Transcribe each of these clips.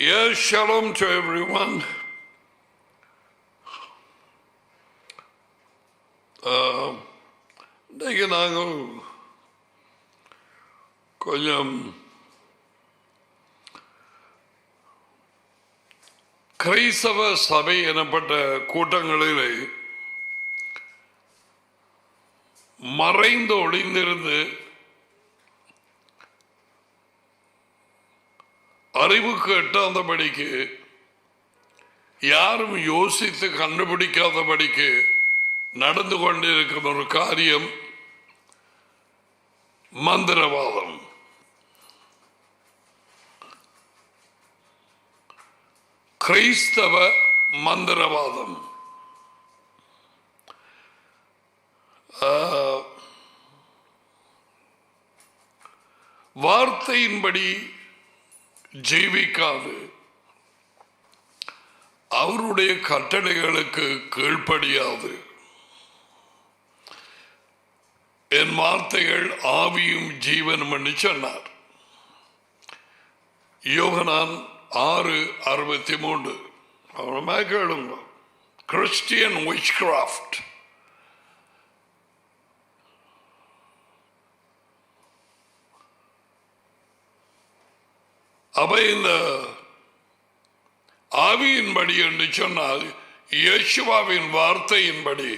Yes, shalom to everyone. இன்றைக்கு நாங்கள் கொஞ்சம் கிறிஸ்தவ சபை எனப்பட்ட கூட்டங்களிலே மறைந்து ஒளிந்திருந்து அறிவுக்கு எட்டாதபடிக்கு யாரும் யோசித்து கண்டுபிடிக்காதபடிக்கு நடந்து கொண்டிருக்கிற ஒரு காரியம் மந்திரவாதம். கிறிஸ்தவ மந்திரவாதம். வார்த்தையின்படி ஜீவிக்காது, அவருடைய கட்டளைகளுக்கு கீழ்ப்படியாது. என் வார்த்தைகள் ஆவியும் ஜீவனும் என்று சொன்னார். யோகனான் 6:63. அவருமே கேளுங்க. Christian witchcraft. அப்ப இந்த ஆவியின்படி என்று சொன்னால் இயேசுவின் வார்த்தையின்படி,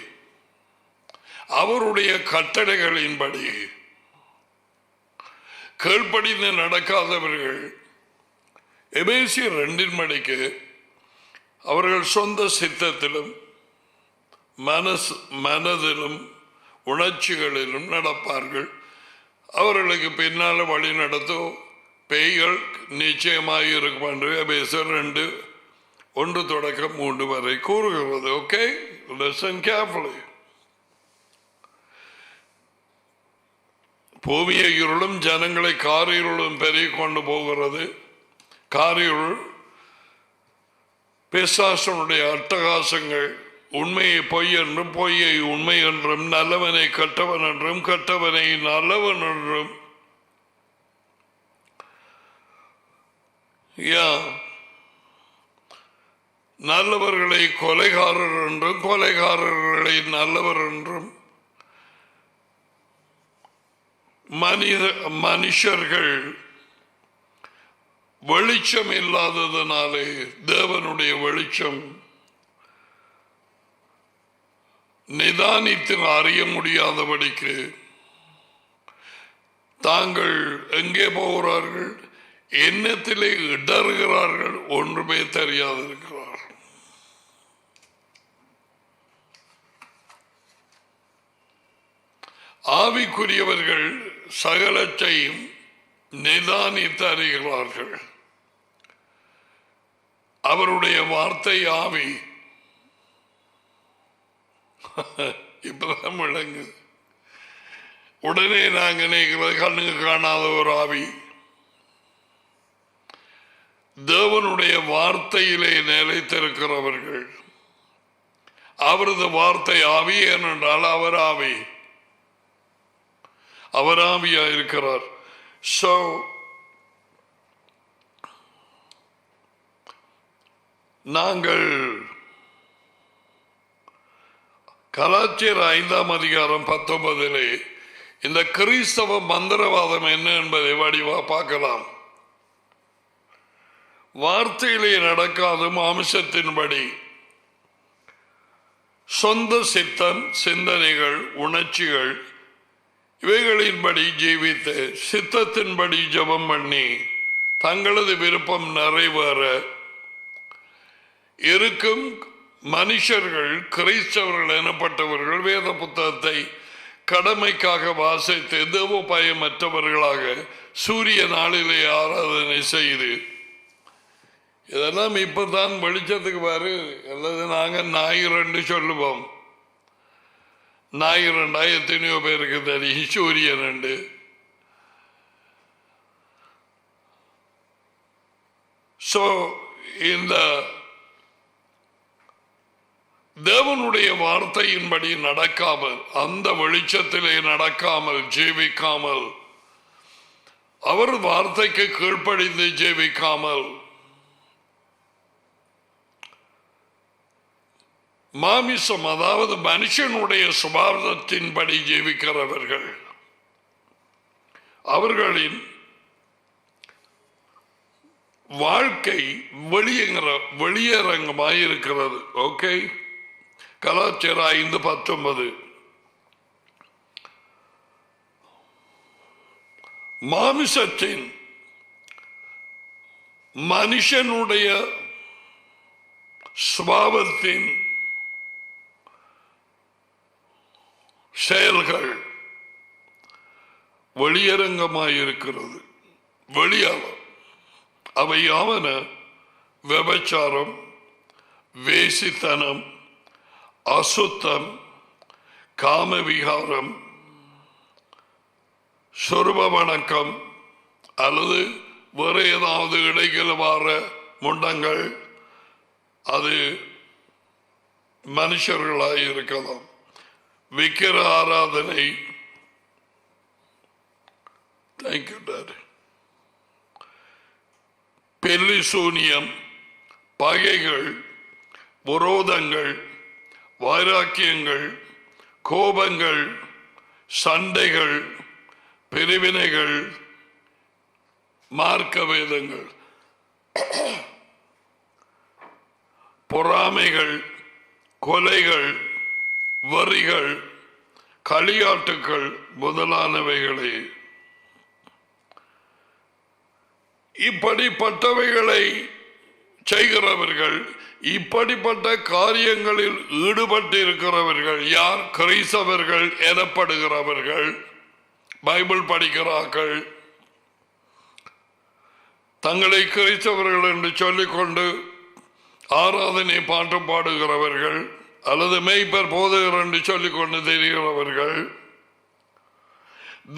அவருடைய கட்டளைகளின்படி கீழ்ப்படிந்து நடக்காதவர்கள் எபேசியர் 2 அவர்கள் சொந்த சித்தத்திலும் மனதிலும் உணர்ச்சிகளிலும் நடப்பார்கள். அவர்களுக்கு பின்னால் வழி நடத்தோ பேய்கள் நிச்சயமாக இருக்கும் என்று எபேசியர் 2:1 வரை கூறுகிறது. Okay, listen carefully. பூமியை இருளும் ஜனங்களை காரிருளும் பெருகி கொண்டு போகிறது. காரிருள் பிசாசனுடைய அட்டகாசங்கள், உண்மையை பொய் என்றும் பொய்யை உண்மை என்றும், நல்லவனை கட்டவன் என்றும் கட்டவனை நல்லவன் என்றும், நல்லவர்களை கொலைகாரர் என்றும் கொலைகாரர்களை நல்லவர் என்றும், மனுஷர்கள் வெளிச்சம் இல்லாததனாலே தேவனுடைய வெளிச்சம் நிதானித்து அறிய முடியாதபடிக்கு தாங்கள் எங்கே போகிறார்கள், எண்ணத்திலே இடறுகிறார்கள், ஒன்றுமே தெரியாதிருக்கிறார். ஆவிக்குரியவர்கள் சகலத்தையும் நிதானித்து அறிகிறார்கள். அவருடைய வார்த்தை ஆவி. இப்பதான் விளங்குது. உடனே நாங்கள் நினைக்கிறது கண்ணுக்கு காணாத ஒரு ஆவி. தேவனுடைய வார்த்தையிலே நிலைத்திருக்கிறவர்கள். அவரது வார்த்தை ஆவி, ஏனென்றால் அவர் ஆவி, அவர் ஆவியா இருக்கிறார். So நாங்கள் கலாச்சியர் 5:19 இந்த கிறிஸ்தவ மந்திரவாதம் என்ன என்பதை வடிவா பார்க்கலாம். வார்த்தையிலே நடக்காத மாம்சத்தின்படி சொந்த சித்தம், சிந்தனைகள், உணர்ச்சிகள் இவைகளின்படி ஜீவித்து சித்தத்தின்படி ஜெபம் பண்ணி தங்களது விருப்பம் நிறைவேற இருக்கும் மனுஷர்கள், கிறிஸ்தவர்கள் எனப்பட்டவர்கள் வேத புத்தகத்தை கடமைக்காக வாசித்து தேவ பயமற்றவர்களாக சூரிய நாளிலே ஆராதனை செய்து, இதெல்லாம் இப்பதான் வெளிச்சத்துக்கு பாரு. அல்லது நாங்கள் ஞாயிறு சொல்லுவோம். ஞாயிறு எத்தனையோ பேருக்கு தெரியும் சூரியன். ஸோ இந்த தேவனுடைய வார்த்தையின்படி நடக்காமல், அந்த வெளிச்சத்திலே நடக்காமல், ஜீவிக்காமல், அவர் வார்த்தைக்கு கீழ்ப்படிந்து ஜீவிக்காமல் மாமிசம் அதாவது மனுஷனுடைய சுபாவத்தின்படி ஜீவிக்கிறவர்கள் அவர்களின் வாழ்க்கை வெளியரங்கமாயிருக்கிறது. ஓகே, கலாச்சாரம் 5:19 மாமிசத்தின் மனுஷனுடைய சுபாவத்தின் செயல்கள் வெளியரங்கமாயிருக்கிறது. வெளியால அவை யாவன விபச்சாரம், வேசித்தனம், அசுத்தம், காமவிகாரம், சொருப வணக்கம் அல்லது வேறு ஏதாவது இடையில் வார முண்டங்கள், அது மனுஷர்களாக இருக்கலாம். விக்கிர ஆராதனை, தேங்க்யூ டாடி, பெல்லி சூனியம், பகைகள், விரோதங்கள், வைராக்கியங்கள், கோபங்கள், சண்டைகள், பிரிவினைகள், மார்க்க வேதங்கள், பொறாமைகள், கொலைகள், வரிகள், களியாட்டுக்கள் முதலானவைகளே. இப்படிப்பட்டவைகளை செய்கிறவர்கள், இப்படிப்பட்ட காரியங்களில் ஈடுபட்டு இருக்கிறவர்கள் யார்? கிறிஸ்தவர்கள் எனப்படுகிறவர்கள், பைபிள் படிக்கிறார்கள், தங்களை கிறிஸ்தவர்கள் என்று சொல்லிக்கொண்டு ஆராதனை பாட்டு பாடுகிறவர்கள் அல்லது மெய்ப்பர் போதகர் என்று சொல்லிக்கொண்டு தெரிகிறவர்கள்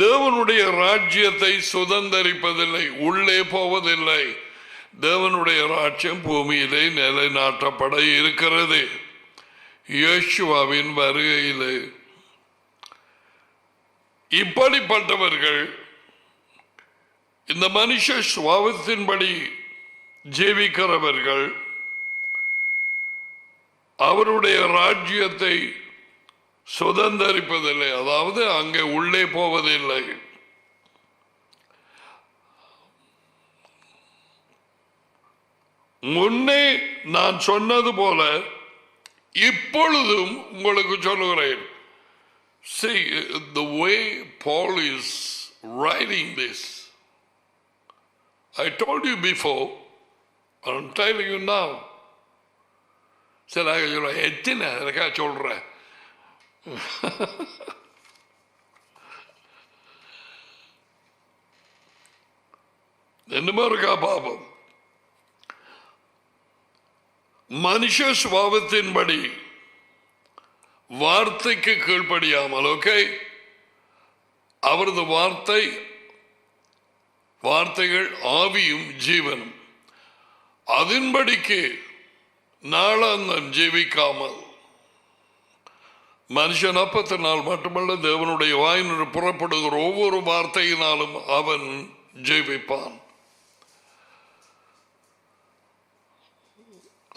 தேவனுடைய ராஜ்யத்தை சுதந்தரிப்பதில்லை, உள்ளே போவதில்லை. தேவனுடைய ராஜ்யம் பூமியிலே நிலைநாட்டப்பட இருக்கிறது இயேசுவின் வருகையிலே. இப்படிப்பட்டவர்கள் இந்த மனுஷ சுபாவத்தின்படி ஜீவிக்கிறவர்கள் அவருடைய ராஜ்யத்தை சுதந்தரிப்பதில்லை, அதாவது அங்கே உள்ளே போவதில்லை. முன்னே நான் சொன்னது போல இப்பொழுதும் உங்களுக்கு சொல்லுகிறேன். See, the way Paul is writing this, I told you before, I'm telling you now. சரி, எத்தனை எனக்கா சொல்றேன். என்னமோ இருக்கா பாபம். மனுஷ சுபாவத்தின்படி வார்த்தைக்கு கீழ்ப்படியாமல், ஓகே, அவரது வார்த்தைகள் ஆவியும் ஜீவனும், அதன்படிக்கு நாளாந்தம் ஜீவிக்காமல், மனுஷன் அப்பத்தினால் மட்டுமல்ல தேவனுடைய வாயினின்று புறப்படுகிற ஒவ்வொரு வார்த்தையினாலும் அவன் ஜீவிப்பான்.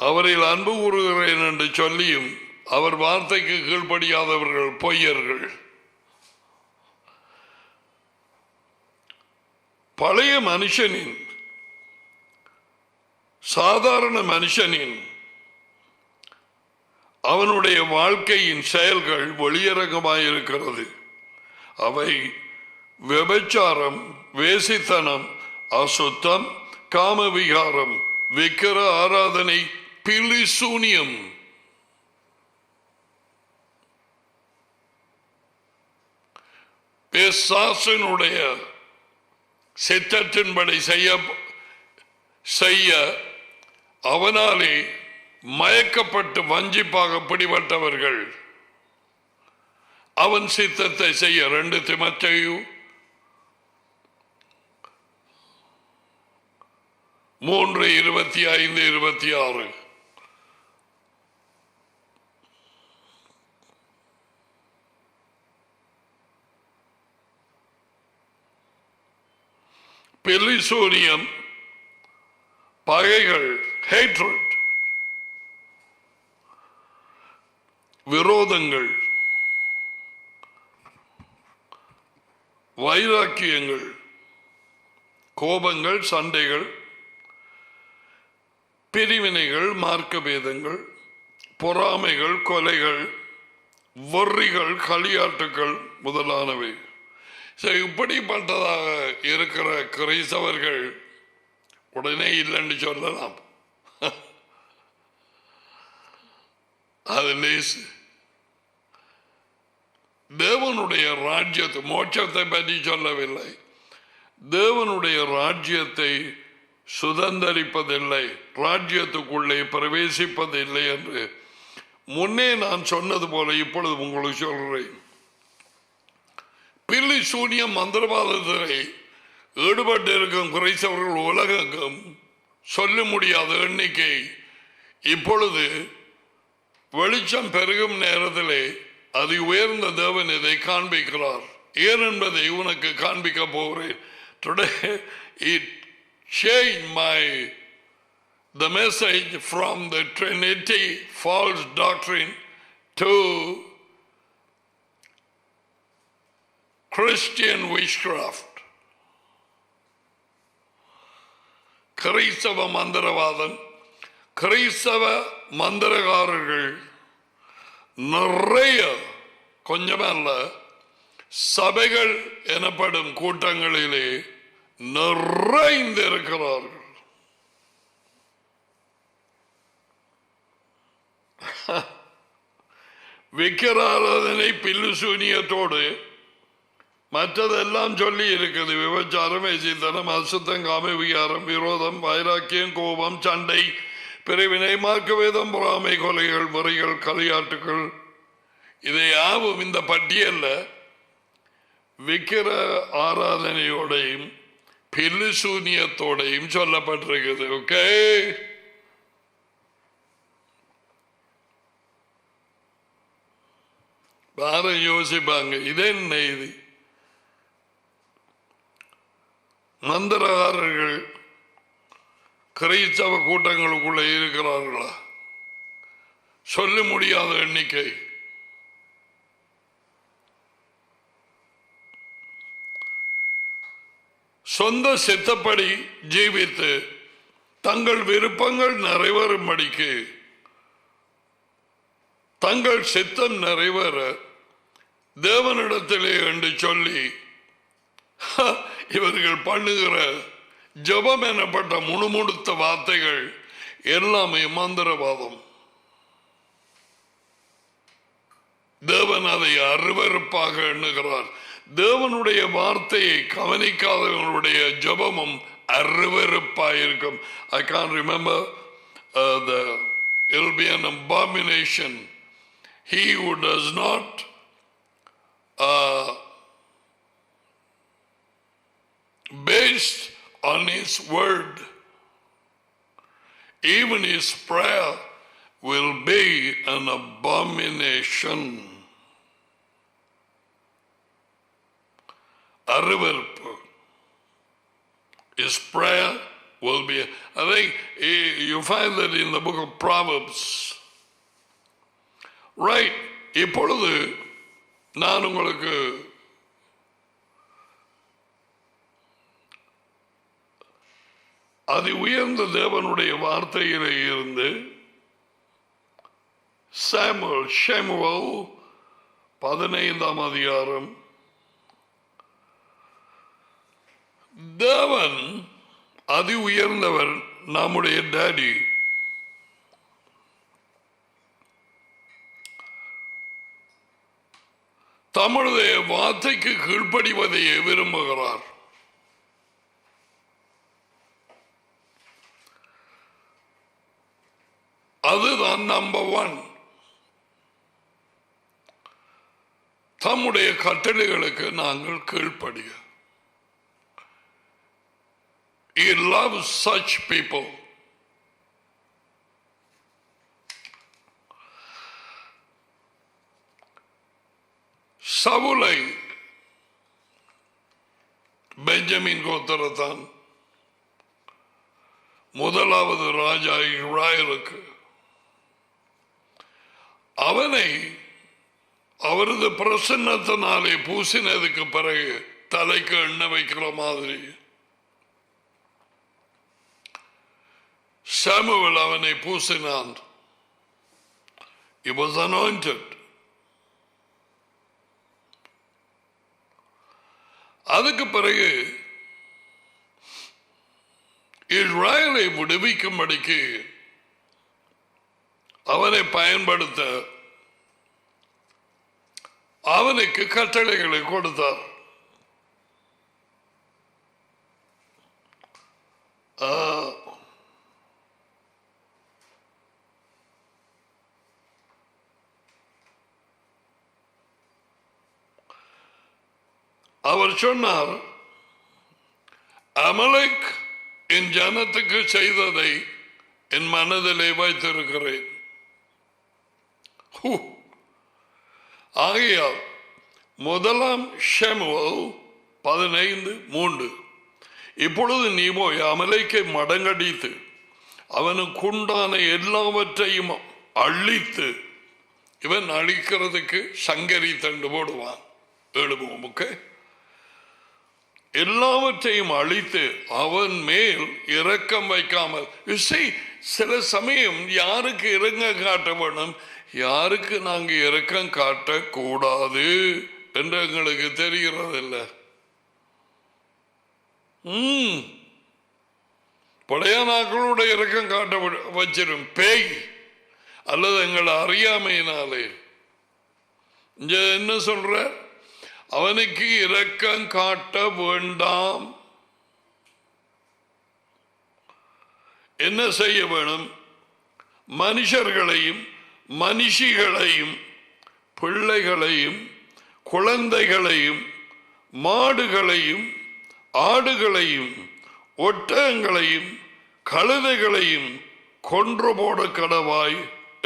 அவரில் அன்பு கூறுகிறேன் என்று சொல்லியும் அவர் வார்த்தைக்கு கீழ்ப்படியாதவர்கள் பொய்யர்கள். பழைய மனுஷனின், சாதாரண மனுஷனின் அவனுடைய வாழ்க்கையின் செயல்கள் வெளியரங்கமாயிருக்கிறது. அவை விபச்சாரம், வேசித்தனம், அசுத்தம், காமவிகாரம், விக்கிர ஆராதனை, பில்லி சூனியம். பிசாசினுடைய சித்தத்தின்படி செய்ய அவனாலே மயக்கப்பட்டு வஞ்சிப்பாக பிடிபட்டவர்கள் அவன் சித்தத்தை செய்ய 2 தீமோத்தேயு 3:25-26. பெலிசோனியம், பகைகள், ஹேட்ரட், விரோதங்கள், வைராக்கியங்கள், கோபங்கள், சண்டைகள், பிரிவினைகள், மார்க்க பேதங்கள், பொறாமைகள், கொலைகள், வொர்ரிகள், களியாட்டுகள் முதலானவை. இப்படிப்பட்டதாக இருக்கிற கிறிஸ்தவர்கள் உடனே இல்லைன்னு சொல்லலாம். அது லேசு. தேவனுடைய ராஜ்யத்தை, மோட்சத்தை பற்றி சொல்லவில்லை, தேவனுடைய ராஜ்யத்தை சுதந்தரிப்பதில்லை, ராஜ்யத்துக்குள்ளே பிரவேசிப்பதில்லை என்று முன்னே நான் சொன்னது போல இப்பொழுது உங்களுக்கு சொல்றேன். பில்லி சூனியம் மந்திரவாதத்தை ஈடுபட்டு இருக்கும் குறைசவர்கள் உலகம் சொல்ல முடியாத எண்ணிக்கை. இப்பொழுது வெளிச்சம் பெருகும் நேரத்திலே அது உயர்ந்த தேவன் இதை காண்பிக்கிறார். ஏன் என்பதை உனக்கு காண்பிக்க போகிறேன். Today it changed the message from the Trinity false doctrine to Christian witchcraft. கிறிஸ்தவ மந்திரவாதம், கிறிஸ்தவ மந்திரகாரர்கள் நிறைய, கொஞ்சமல்ல, சபைகள் எனப்படும் கூட்டங்களிலே நிறைந்திருக்கிறார்கள். விக்கிராராதனை பில்லு சூனியத்தோடு மற்றதெல்லாம் சொல்லி இருக்குது. விபச்சாரம், வேசித்தனம், அசுத்தம், காம விகாரம், விரோதம், வைராக்கியம், கோபம், சண்டை, பிரிவினை, மார்க்கவேதம், பொறாமை, கொலைகள், முறைகள், களியாட்டுகள், இதை யாவும் இந்த பட்டியல்ல விக்கிர ஆராதனையோடையும் பில்லு சூனியத்தோடையும் சொல்லப்பட்டிருக்குது. ஓகே, யாரும் யோசிப்பாங்க, இது என்ன இது? மந்திரகாரர்கள் கிறிஸ்தவ கூட்டங்களுக்குள்ள இருக்கிறார்களா? சொல்ல முடியாத எண்ணிக்கை. சொந்த சித்தப்படி ஜீவித்து தங்கள் விருப்பங்கள் நிறைவேறும்படிக்கு, தங்கள் சித்தம் நிறைவேற தேவனிடத்திலே என்று சொல்லி இவர்கள் பண்ணுகிற ஜபம் எனப்பட்ட முணுமுணுத்த வார்த்தைகள் எல்லாமே மந்திரவாதம். தேவன் அதை அருவருப்பாக எண்ணுகிறார். தேவனுடைய வார்த்தையை கவனிக்காதவர்களுடைய ஜபமும் அருவருப்பாயிருக்கும். I can't remember it will be an abomination. He who does not based on his word, even his prayer will be an abomination. அருவருப்பு. His prayer will be, I think you find that in the book of Proverbs. Right. இப்பொழுது நான் உங்களுக்கு அதி உயர்ந்த தேவனுடைய வார்த்தையிலே இருந்து ஷமுவேல் 15ஆம் அதிகாரம். தேவன் அதி உயர்ந்தவர், நம்முடைய டாடி. தம்முடைய வார்த்தைக்கு கீழ்ப்படிவதையே விரும்புகிறார். அதுதான் நம்பர் 1. தம்முடைய கட்டளைகளுக்கு நாங்கள் கீழ்ப்படிய. He loves such people. சவுலை பெஞ்சமின் கோத்திரத்தான் முதலாவது ராஜா இஸ்ராயலுக்கு. அவனை அவரது பிரசன்னத்தினாலே பூசினதுக்கு பிறகு தலைக்கு எண்ணெய் வைக்கிற மாதிரி சாமுவேல் அவனை பூசினான். He was anointed. அதுக்கு பிறகு இஸ்ராயலை விடுவிக்கும்படிக்கு அவனை பயன்படுத்த அவனுக்கு கட்டளைகளை கொடுத்தார். அவர் சொன்னார், அமலேக் என் ஜனத்துக்கு செய்ததை என் மனதிலே வைத்திருக்கிறேன். ஆகையால் முதலாம் ஷமுவேல் 15:3 இப்பொழுது நீ போய் அமலேக்கை மடங்கடித்து அவனுக்குண்டான எல்லாவற்றையும் அழித்து, இவன் அழிக்கிறதுக்கு சங்கரி தண்டு போடுவான், எழுபுமுக்கு எல்லாவற்றையும் அழித்து அவன் மேல் இரக்கம் வைக்காமல். சில சமயம் யாருக்கு இரக்கம் காட்ட வேணும், யாருக்கு நாங்க இரக்கம் காட்டக்கூடாது என்று எங்களுக்கு தெரிகிறதில்லை. பழைய நாட்களோட இரக்கம் காட்ட வச்சிடும் பேய் அல்லது எங்களை அறியாமையினாலே. என்ன சொல்ற, அவனுக்கு இரக்கம் காட்ட வேண்டாம். என்ன செய்ய வேணும், மனுஷர்களையும் மனுஷிகளையும் பிள்ளைகளையும் குழந்தைகளையும் மாடுகளையும் ஆடுகளையும் ஒட்டகங்களையும் கழுதைகளையும் கொன்று போட கடவாய்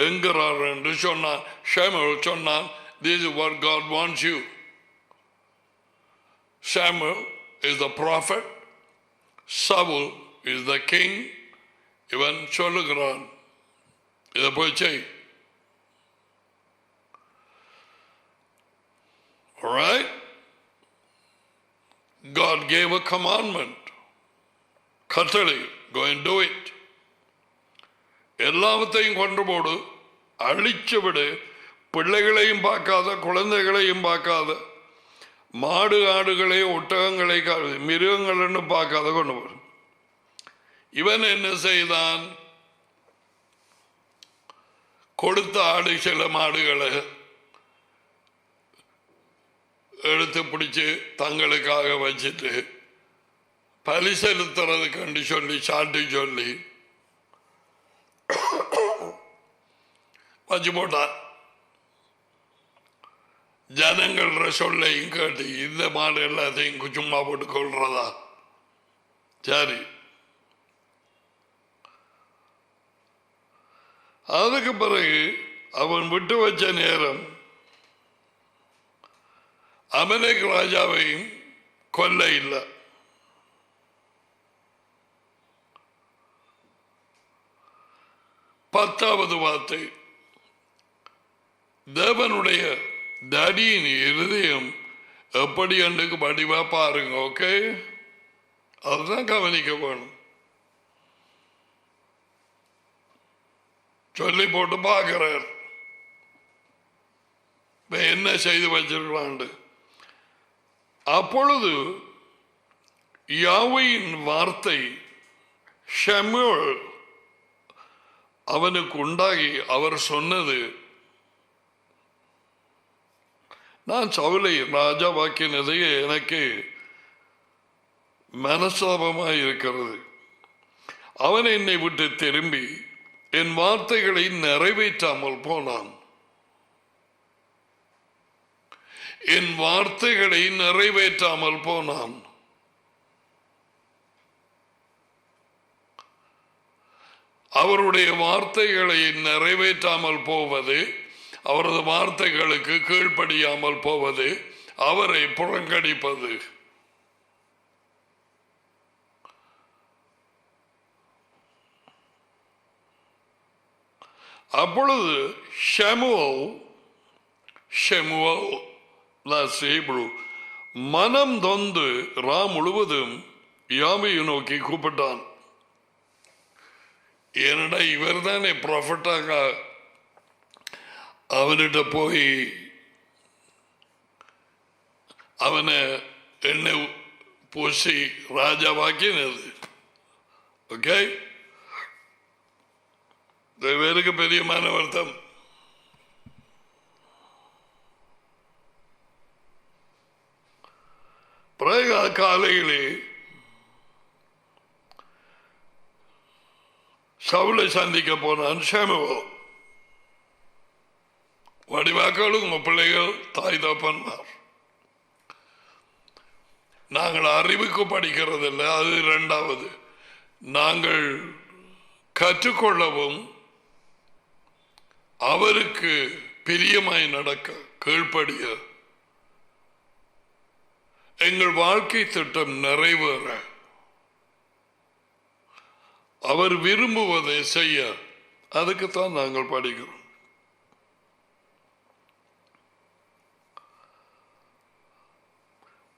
என்கிறார் என்று சொன்னான். சாமுவேல் சொன்னான், this is what God wants you. Samuel is the prophet, Saul is the king. இவன் சொல்லுகிறான், இதை போய் செய். All right? God gave a commandment. கட்டளை, go and do it. எல்லாவற்றையும் கொண்டு போடு, அழிச்சு விடு, பிள்ளைகளையும் பார்க்காத குழந்தைகளையும் பார்க்காத, மாடு ஆடுகளை ஒட்டகங்களை மிருகங்கள்னு பார்க்காத கொண்டு போடு. இவன் என்ன செய்தான், கொடுத்த ஆடு சில மாடுகளை எடுத்து பிடிச்சு தங்களுக்காக வச்சுட்டு பலி செலுத்துறது கண்டு சொல்லி சாட்டி சொல்லி வச்சு போட்டான். ஜனங்கள சொல்லையும் கேட்டு இந்த மாடு எல்லாத்தையும் சும்மா போட்டு கொள்றதா? சரி, அதுக்கு பிறகு அவன் விட்டு வச்ச நேரம் அமலேக் ராஜாவையும் கொல்ல இல்லை. பத்தாவது வார்த்தை, தேவனுடைய தடியின் இருதயம் எப்படி அண்டுக்கு படிவா பாருங்க. ஓகே, அதுதான் கவனிக்க வேணும். சொல்லி போட்டு பார்க்கிறார் என்ன செய்து வச்சிருக்கலாண்டு. அப்பொழுது யாவையின் வார்த்தை ஷமுவேல் அவனுக்கு உண்டாகி அவர் சொன்னது, நான் சவுலை ராஜாவாக்கினதே எனக்கு மனஸ்தாபமாக இருக்கிறது. அவன் என்னை விட்டு திரும்பி என் வார்த்தைகளை நிறைவேற்றாமல் போனான். என் வார்த்தைகளை நிறைவேற்றாமல் போனான். அவருடைய வார்த்தைகளை நிறைவேற்றாமல் போவது, அவரது வார்த்தைகளுக்கு கீழ்ப்படியாமல் போவது, அவரை புறக்கணிப்பது. அப்பொழுது ஷமுவேல் ஷமுவேல் that's Hebrew, மனம் தொந்து ரா முழுவதும் யாவையை நோக்கி கூப்பிட்டான். ஏனடா இவர் தானே ப்ராஃபட்டாக அவனிட்ட போய் அவனை எண்ணெய் பூசி ராஜாவாக்கினது. ஓகே, வேறுக்கு பெரிய மனவர்த்தம். பிறகு காலையிலே சவுலை சந்திக்க போனான் ஷமுவேல். வடிவாக்களும் உங்க பிள்ளைகள் தாய் தப்பன்மார். நாங்கள் அறிவுக்கு படிக்கிறதில்லை, அது இரண்டாவது. நாங்கள் கற்றுக்கொள்ளவும் அவருக்கு பிரியமாய் நடக்க கீழ்ப்படிய எங்கள் வாழ்க்கை திட்டம் நிறைவேற அவர் விரும்புவதை செய்ய, அதுக்குத்தான் நாங்கள் படிக்கிறோம்.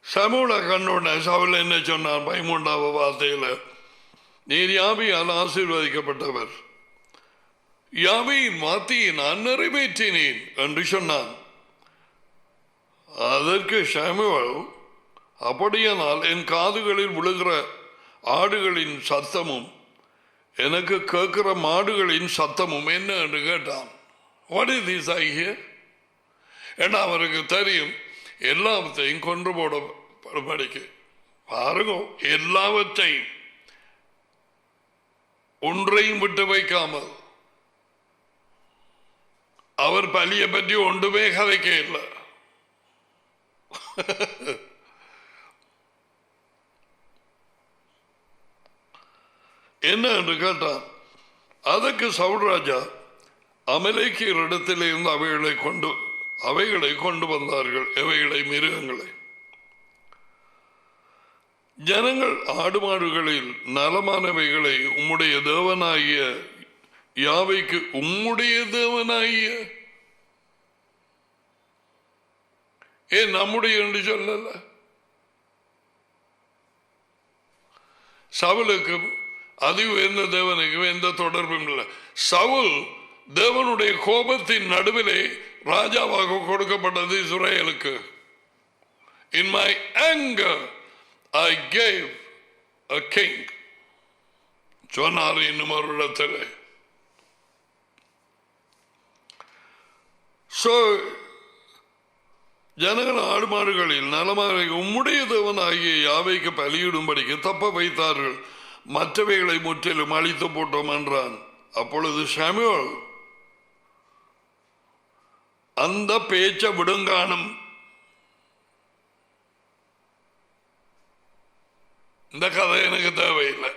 சமூக கண்ணோட சவுல் என்ன சொன்னார் 13வது வார்த்தையில், நீர் யாவையால் ஆசீர்வதிக்கப்பட்டவர், யாவையின் வார்த்தையை நான் நிறைவேற்றினேன் என்று சொன்னான். அதற்கு சாமுவேல், அப்படியானால் என் காதுகளில் விழுகிற ஆடுகளின் சத்தமும் எனக்கு கேட்கிற மாடுகளின் சத்தமும் என்ன என்று கேட்டான். What is this I here? ஏன்னா அவருக்கு தெரியும் எல்லாவற்றையும் கொன்று போட படிக்க பாருங்க, எல்லாவற்றையும் ஒன்றையும் விட்டு வைக்காமல். அவர் பலியை பற்றி ஒன்றுமே கதைக்க இல்லை. என்ன என்று கேட்டான். அதற்கு சவுல் ராஜா, அமலேக்கியர் இடத்திலே இருந்து அவைகளை கொண்டு வந்தார்கள், எவைகளை? மிருகங்களை. ஜனங்கள் ஆடு மாடுகளில் நலமானவைகளை உம்முடைய தேவனாகிய யாவைக்கு, உம்முடைய தேவனாகிய, ஏன் நம்முடைய என்று சொல்லல? சவுலுக்கு அது எந்த தேவனுக்கும் எந்த தொடர்பும் இல்லை. சவுல் தேவனுடைய கோபத்தின் நடுவிலே ராஜாவாக கொடுக்கப்பட்டது இஸ்ரவேலுக்கு. In my anger I gave a king. சொன்னார் இன்னும் ஒரு இடத்துல. So ஜனங்கள் ஆடு மாடுகளில் நலமாக உம்முடைய தேவன் ஆகிய யாவைக்கு பலியிடும்படிக்கு தப்ப வைத்தார்கள், மற்றவைகளை முற்றிலும் அழித்து போட்டோம் என்றான். அப்பொழுது சாமுவேல், அந்த பேச்ச விடுங்காணும், இந்த கதை எனக்கு தேவையில்லை.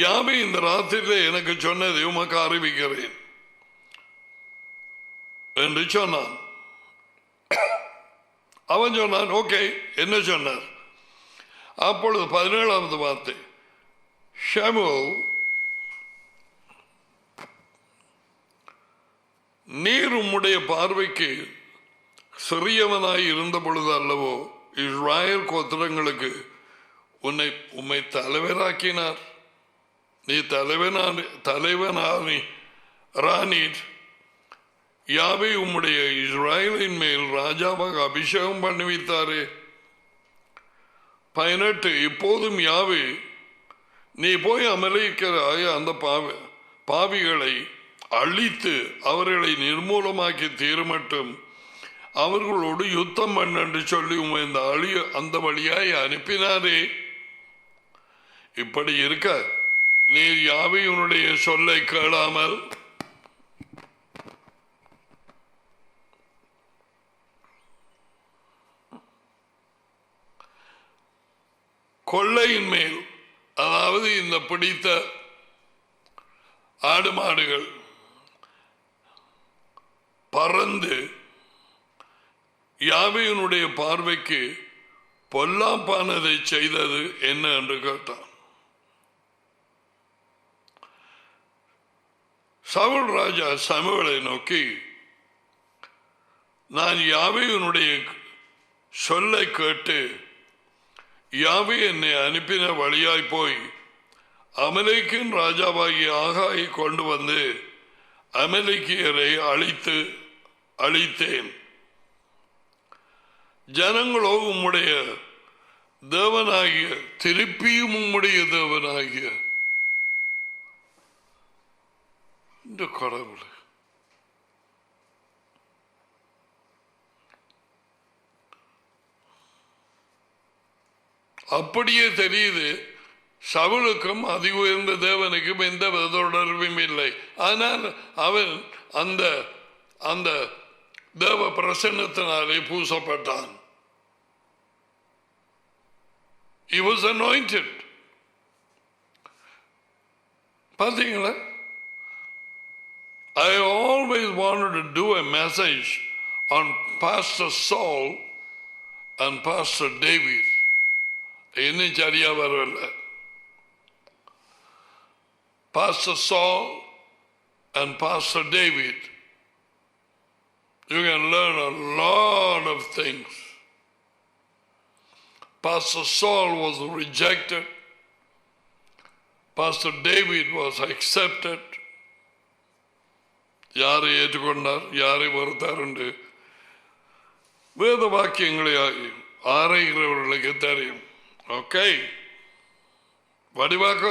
யாவை இந்த ராத்திரியில் எனக்கு சொன்னதை உமக்கு அறிவிக்கிறேன் என்று சொன்னான். அவன் சொன்னான், ஓகே, என்ன சொன்னார்? அப்பொழுது 17வது வார்த்தை, சாமுவேல், நீர் உம்முடைய பார்வைக்கு சிறியவனாய் இருந்த பொழுது அல்லவோ இஸ்ராயேல் கோத்திரங்களுக்கு உம்மை தலைவராக்கினார். நீ தலைவனானீர். யாவை உம்முடைய இஸ்ராயலின் மேல் ராஜாவாக அபிஷேகம் பண்ணி வைத்தாரே. 18, இப்போதும் யாவை நீ போய் அமலேக்கியராய அந்த பாவிகளை அழித்து அவர்களை நிர்மூலமாக்கி தீர்மட்டும் அவர்களோடு யுத்தம் பண்ண என்று சொல்லி இந்த அந்த வழியாய் அனுப்பினாரே. இப்படி இருக்க நீ யாவையுடைய சொல்லை கேளாமல் கொள்ளையின் மேல், அதாவது இந்த பிடித்த ஆடு மாடுகள் பறந்து யாவையினுடைய பார்வைக்கு பொல்லாப்பானதை செய்தது என்ன என்று கேட்டான். சவுல் ராஜா சாமுவேலை நோக்கி, நான் யாவேயினுடைய சொல்லை கேட்டு யாவே என்னை அனுப்பின வழியாய் போய் அமலேக்கின் ராஜாவாகிய ஆகாயை கொண்டு வந்து அமலேக்கியரை அழித்தேன். ஜனங்களோ உம்முடைய தேவனாகிய, திருப்பியும் உம்முடைய தேவனாகிய இந்த கடவுள் அப்படியே தெரியுது. சவுலுக்கும் அதி உயர்ந்த தேவனுக்கும் எந்த தொடர்பும் இல்லை. ஆனால் அவன் அந்த அந்த தேவ பிரசன்னத்தினாலே பூசப்பட்டான். He was anointed. பார்த்தீங்களா? I always wanted to do a message on Pastor Saul and Pastor David. இன்னும் சரியா வரவில்லை. Pastor Saul and Pastor David, you can learn a lot of things. Pastor Saul was rejected. Pastor David was accepted. யாரை ஏற்றுக்கொண்டார், யாரை வெறுத்தார் என்று வேத வாக்கியங்களை ஆராய்கிறவர்களுக்கு தெரியும். ஓகே, வடிவாக்க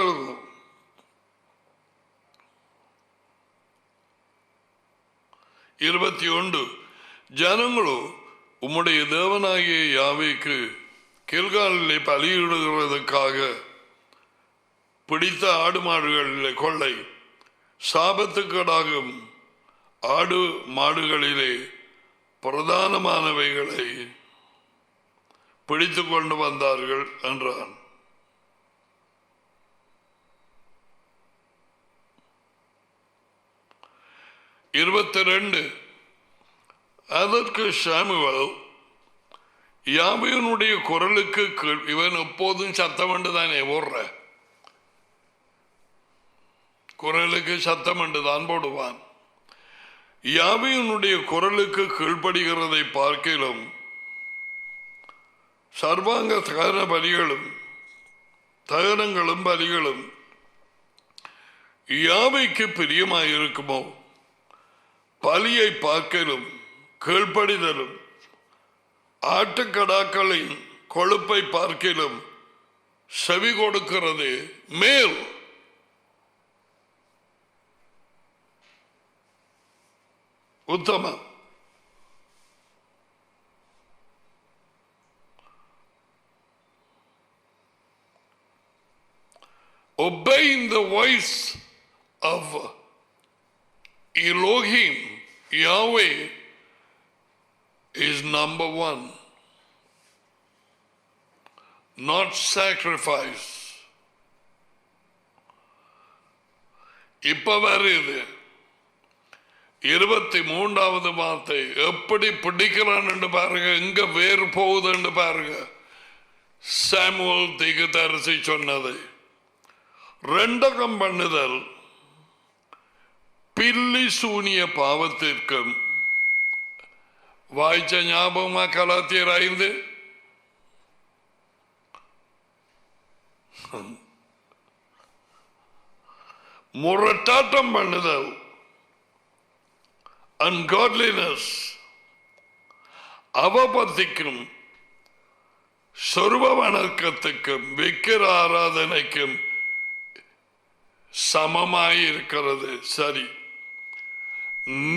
21 ஜனங்களோ உம்முடைய தேவனாகிய யாவேக்கு கில்காலிலே பலியிடுகிறதுக்காக பிடித்த ஆடு மாடுகளிலே கொள்ளை, சாபத்துக்கடாகும் ஆடு மாடுகளிலே பிரதானமானவைகளை பிடித்து கொண்டு வந்தார்கள் என்றான். அதற்கு சாமுவேல் யாவேயினுடைய குரலுக்கு இவன் எப்போதும் சத்தம் என்றுதானே ஓடுற, குரலுக்கு சத்தம் என்றுதான் போடுவான். யாவேயினுடைய குரலுக்கு கீழ்ப்படுகிறதை பார்க்கிலும் சர்வாங்க தகன பலிகளும் தகனங்களும் பலிகளும் யாவைக்கு பிரியமாயிருக்குமோ, பலியை பார்க்கலும் கீழ்ப்படிதலும் ஆட்டுக்கடாக்களின் கொழுப்பை பார்க்கிலும் செவி கொடுக்கிறது மேல். உத்தமம். Obeying the voice of Elohim, Yahweh, is number one, not sacrifice. இப்ப வருது 23வது வார்த்தை. எப்படி பிடிக்கிறான் என்று பாருங்க, எங்க வேறு போகுது என்று பாருங்க. சாமுவேல் தீர்க்கதரிசி சொன்னது ரெண்டகம் பண்ணுதல் பில்லி சூனிய பாவத்திற்கும். வாய்ச்ச ஞாபகமா கலாத்தியர் 5? முரட்டாட்டம் பண்ணுதல் ungodliness, அவபத்திக்கும் சொருப வணக்கத்துக்கும் விக்கிர ஆராதனைக்கும் சமமாயிருக்கிறது. சரி,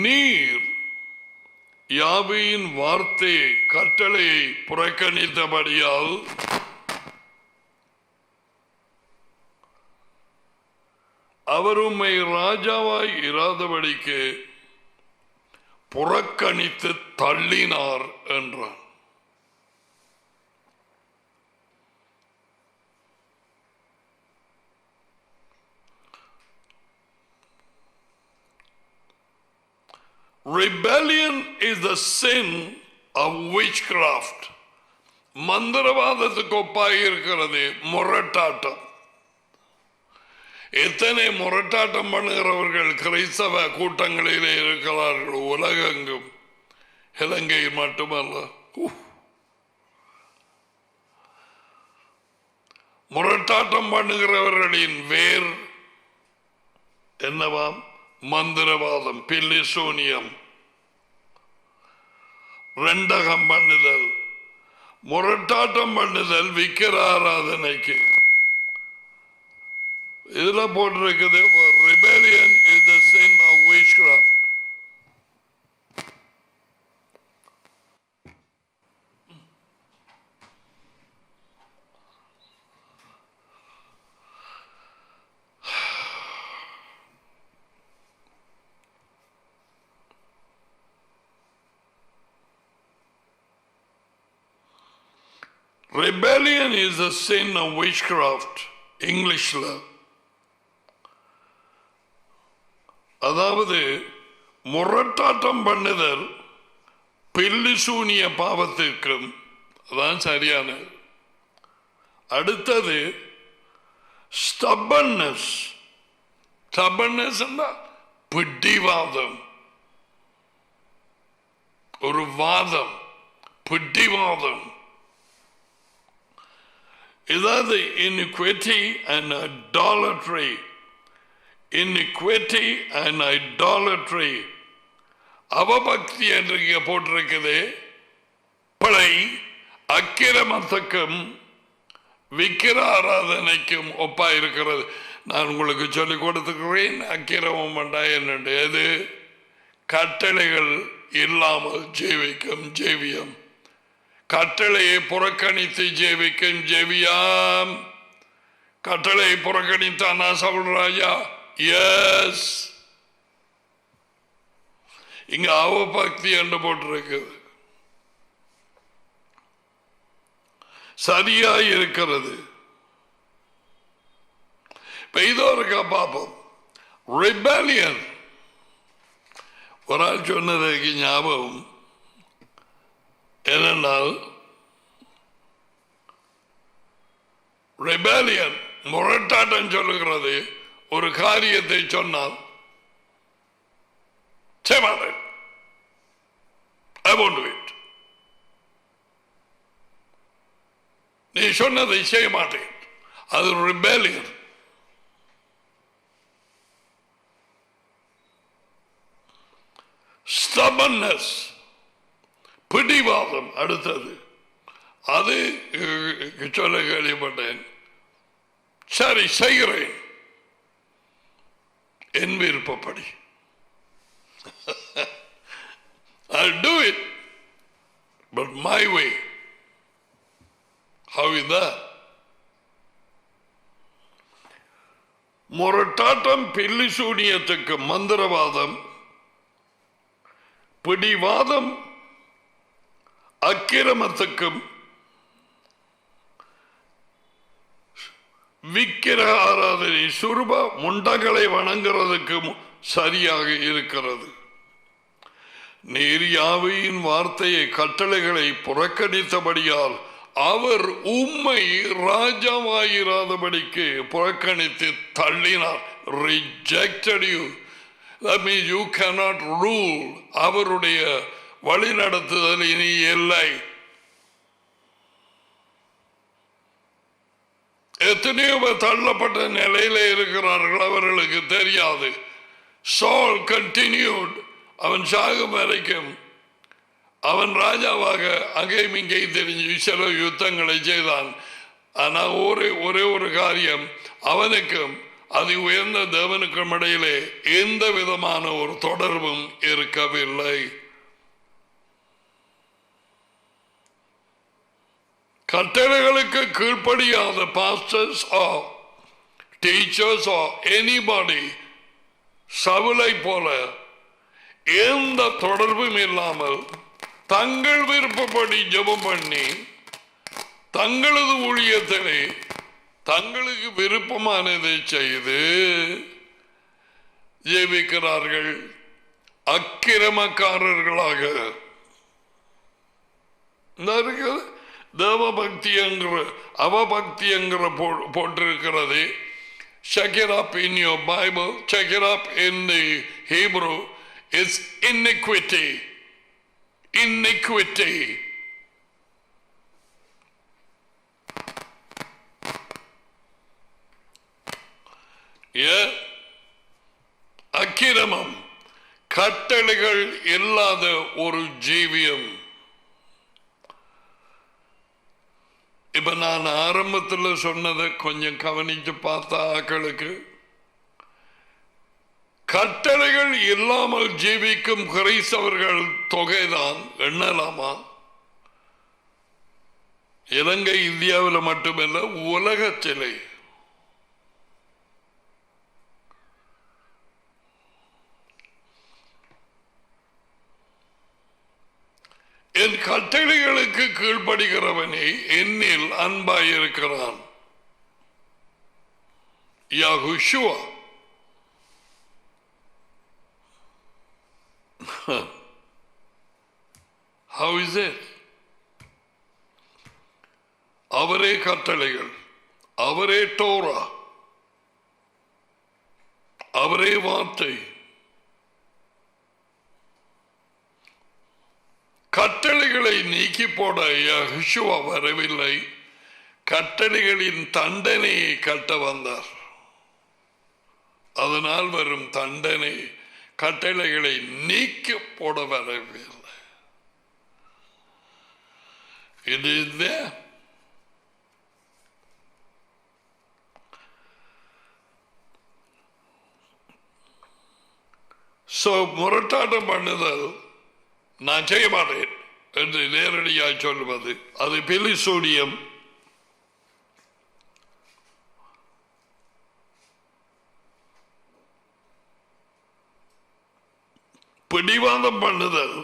நீர் யாவையின் வார்த்தையை கட்டளையை புறக்கணித்தபடியால் அவர் உம்மை ராஜாவாய் இராதபடிக்கு புறக்கணித்து தள்ளினார் என்றார். Rebellion is the sin of witchcraft. மந்திரவாதத்துக்கு ஒப்பாக இருக்கிறது முரட்டாட்டம். எத்தனை முரட்டாட்டம் பண்ணுகிறவர்கள் கிறிஸ்தவ கூட்டங்களிலே இருக்கிறார்கள் உலகெங்கும், இலங்கையில் மட்டுமல்ல. முரட்டாட்டம் பண்ணுகிறவர்களின் வேர் என்னவாம்? மந்திரவாதம், பில்லிசூனியம், ரெண்டகம் பண்ணுதல், முரட்டாட்டம் பண்ணுதல், விக்கிர ஆராதனைக்கு. இதுல போட்டிருக்குது, rebellion is the sin of witchcraft. Rebellion is the sin of witchcraft. Englishல அதாவது முரட்டாட்டம் பண்ணுதல் பில்லிசூனிய பாவத்திற்கும் அதான் சரியான. அடுத்தது stubbornness. stubbornness பிடிவாதம், ஒரு வாதம், பிடிவாதம். இதாவது iniquity and idolatry. iniquity and idolatry. அவபக்தி என்று போட்டிருக்குது. பிழை அக்கிரமத்துக்கும் விக்கிர ஆராதனைக்கும் ஒப்பா இருக்கிறது. நான் உங்களுக்கு சொல்லிக் கொடுத்துக்கிறேன். அக்கிரமம் என்றா என்னண்டு? எது? கட்டளைகள் இல்லாமல் ஜீவிக்கும் ஜீவியம், கட்டளையை புறக்கணித்து ஜீவிக்கும் ஜெவியாம். கட்டளையை புறக்கணித்தானா சவுல்ராஜா? எஸ். இங்க அவபக்தி என்று போட்டிருக்குது. சரியாய் இருக்கிறது. இதோ இருக்கா பாப்போம். ரிபெலியன் ஒரு ஆள் சொன்னதுக்கு ஞாபகம் என்னென்னால், ரிபெலியன் முரட்டாட்டம் சொல்லுகிறது. ஒரு காரியத்தை சொன்னால் செய்வார்கள். I won't do it. நீ சொன்னதை செய்ய மாட்டேன். அது ரிபெலியன். stubbornness, பிடிவாதம். அடுத்தது அது சொல்ல கேள்விப்பட்டேன். சரி செய்கிறேன் என் விருப்பப்படி. I'll do it, but my way. How is that? முரட்டாட்டம் பில்லிசூனியத்துக்கு மந்திரவாதம், பிடிவாதம் அக்கிரமத்துக்கும் விக்கிர ஆராதனை சுரூப முண்டங்களை வணங்குறதுக்கும் சரியாக இருக்கிறது. நீர் யாவையின் வார்த்தையை கட்டளைகளை புறக்கணித்தபடியால் அவர் உம்மை ராஜாவாயிராதபடிக்கு புறக்கணித்து தள்ளினார். Rejected you. That means you cannot rule. அவருடைய வழி நடத்துதல் இனி இல்லை. எத்தனையோ தள்ளப்பட்ட நிலையில இருக்கிறார்கள், அவர்களுக்கு தெரியாது. Saul continued. அவன் சாகும் வரைக்கும் அவன் ராஜாவாக அங்கேயும் இங்கேயும் தெரிஞ்சு சில யுத்தங்களை செய்தான். ஆனால் ஒரே ஒரு காரியம், அவனுக்கும் அது உயர்ந்த தேவனுக்கும் இடையிலே எந்த விதமான ஒரு தொடர்பும் இருக்கவில்லை. கட்டளைகளுக்கு கீழ்ப்படியாத pastors or teachers or anybody சவுலை போல எந்த தொடர்பும் இல்லாமல் தங்கள் விருப்பப்படி ஜெபம் பண்ணி தங்களது ஊழியத்திலே தங்களுக்கு விருப்பமானதை செய்து ஜெபிக்கிறார்கள். அக்கிரமக்காரர்களாக தேவபக்தி என்கிற அவபக்தி என்கிற போட்டிருக்கிறது. Check it up in your Bible, check it up in the Hebrew. It's iniquity. Iniquity. Yeah. அக்கிரமம், கட்டளைகள் இல்லாத ஒரு ஜீவியம். இப்ப நான் ஆரம்பத்தில் சொன்னதை கொஞ்சம் கவனிச்சு பார்த்த ஆக்களுக்கு, கட்டளைகள் இல்லாமல் ஜீவிக்கும் கிறிஸ்தவர்கள் தொகைதான் எண்ணலாமா? இலங்கை இந்தியாவில் மட்டுமல்ல, உலகத்திலே. என் கட்டளைகளுக்கு கீழ்ப்படுகிறவனே என்னில் அன்பாயிருக்கிறான். யெகோஷுவா. How is it? அவரே கட்டளைகள், அவரே டோரா, அவரே வார்த்தை. கட்டளைகளை நீக்கி போட யெகோஷுவா வரவில்லை, கட்டளைகளின் தண்டனையை கட்ட வந்தார். அதனால் வரும் தண்டனை கட்டளைகளை நீக்கி போட வரவில்லை. It is there. So முரட்டாட்டம் பண்ணுதல் நான் செய்ய மாட்டேன் என்று நேரடியாக சொல்லுவது அது பிலிசூனியம். பிடிவாதம் பண்ணுதல்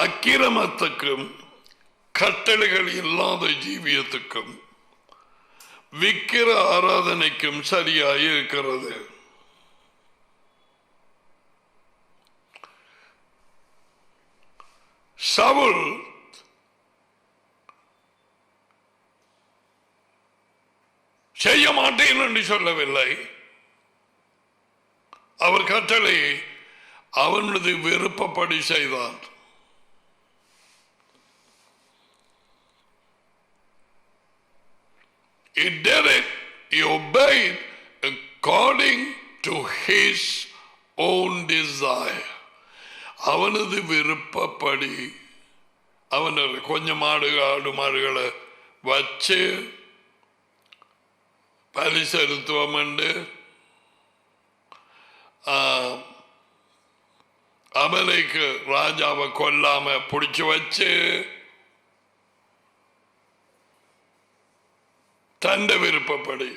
அக்கிரமத்துக்கும் கட்டளைகள் இல்லாத ஜீவியத்துக்கும் விக்கிர ஆராதனைக்கும் சரியாக இருக்கிறது. சவுல் செய்ய மாட்டேன் என்று சொல்லவில்லை. அவர் கட்டளையை அவனது விருப்பப்படி செய்தான். He did it, he obeyed according to his own desire. அவனது விருப்பப்படி அவனது கொஞ்சம் ஆடு மாடுகளை வச்சு பலி செலுத்துவோம் என்று அமலைக்கு ராஜாவை கொல்லாம பிடிச்சு வச்சு தண்ட விருப்பப்படி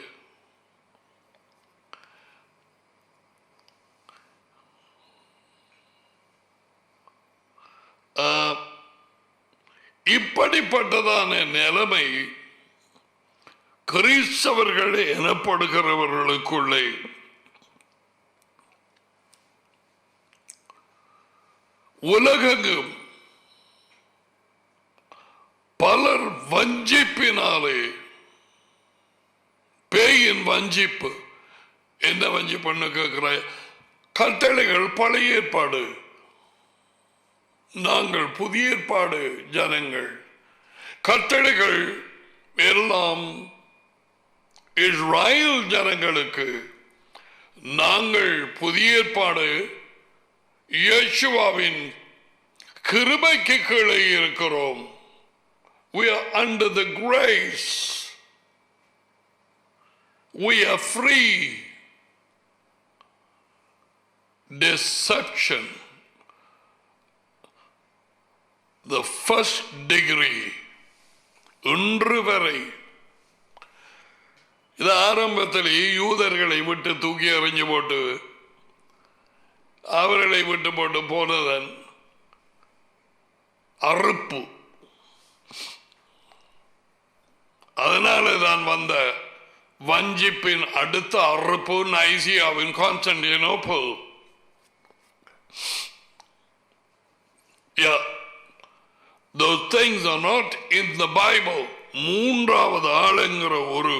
இப்படிப்பட்டதான நிலைமை கிறிஸ்தவர்கள் எனப்படுகிறவர்களுக்குள்ளே உலகெங்கும் பலர் வஞ்சிப்பினாலே, பேயின் வஞ்சிப்பு. என்ன வஞ்சிப்புன்னு கேட்கிற? கட்டளைகள் பழைய ஏற்பாடு, நாங்கள் புதிய ஏற்பாடு ஜனங்கள். கட்டளைகள் எல்லாம் இஸ்ரேல் ஜனங்களுக்கு, நாங்கள் புதிய ஏற்பாடு இயேசுவின் கிருபைக்கு கீழே இருக்கிறோம். We are under the grace. We are free. Deception, the first degree. இன்று வரை இது ஆரம்பத்தில் யூதர்களை விட்டு தூக்கி எறிஞ்சு போட்டு அவர்களை விட்டு போட்டு போனதன் அறுப்பு. அதனால தான் வந்த வஞ்சிப்பின் அடுத்த அறுப்பு நைசியாவின் Constantinople. the things are not in the Bible. மூன்றாவது ஆளுங்கிற ஒரு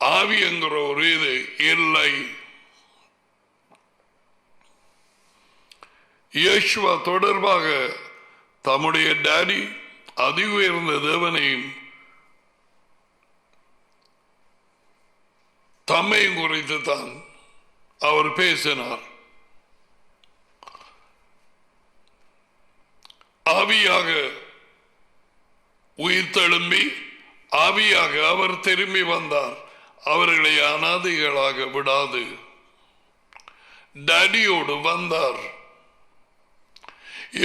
ஆவிங்கிற ஒரு இது இல்லை. யேசுவா தொடர்பாக தம்முடைய டாடி அதி உயர்ந்த தேவனையும் தம்மையும் குறித்து தான் அவர் பேசினார். ஆவியாக உயிர் தெழும்பி ஆவியாக அவர் திரும்பி வந்தார். அவர்களை அனாதைகளாக விடாது டாடியோடு வந்தார்.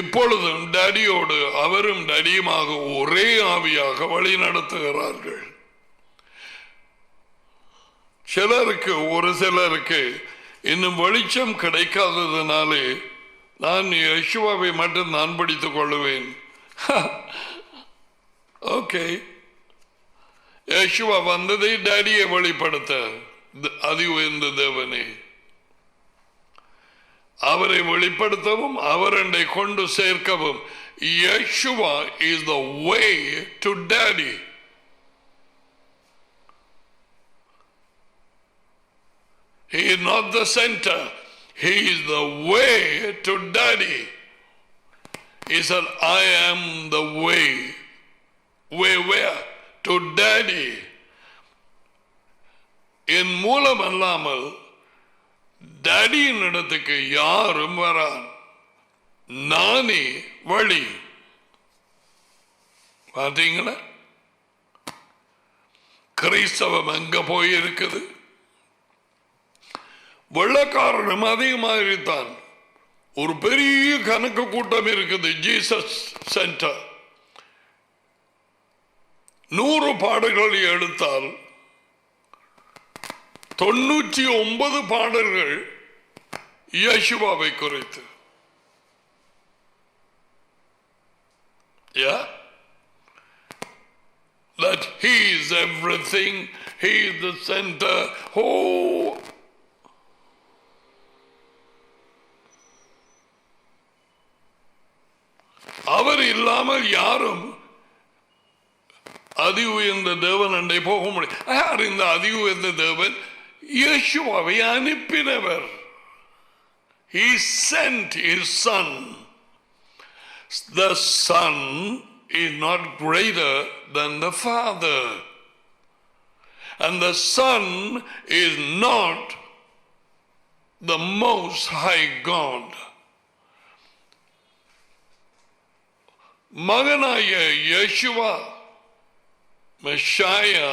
இப்பொழுதும் டாடியோடு அவரும் டாடியுமாக ஒரே ஆவியாக வழி நடத்துகிறார்கள். சிலருக்கு ஒரு சிலருக்கு இன்னும் வெளிச்சம் கிடைக்காததுனாலே நான் யேசுவாவை மட்டும் நான் படித்துக் கொள்ளுவேன். ஓகே, யேசுவா வந்ததை டாடியை வெளிப்படுத்த அதி உயர்ந்த தேவனே அவரை வெளிப்படுத்தவும் அவரை கொண்டு சேர்க்கவும். Yeshua is the way to daddy. He is not the center. He is the way to Daddy. He said, I am the way. Way where? To Daddy. என் மூலம் அல்லாமல் டாடியின் இடத்துக்கு யாரும் வரான். நானே வழி. பார்த்தீங்களா கிறிஸ்தவம் எங்க போயிருக்குது? வெள்ளக்காரனும் அதே மாதிரி தான். ஒரு பெரிய கணக்கு கூட்டம் இருக்குது ஜீசஸ் சென்டர். 100 பாடல்கள் எடுத்தால் 99 பாடல்கள் யேசுவாவை குறித்து. Yeah, that he is everything, he is the center. Oh, அவர் இல்லாமல் யாரும் அதி உயர்ந்த தேவன் அண்டை போக முடியும். யார் இந்த அதி உயர்ந்த தேவன்? யேசுவாவை அனுப்பினவர். He sent his son. The son is not greater than the father, and the son is not the most high God. மகனாய Yeshua மெஷாயா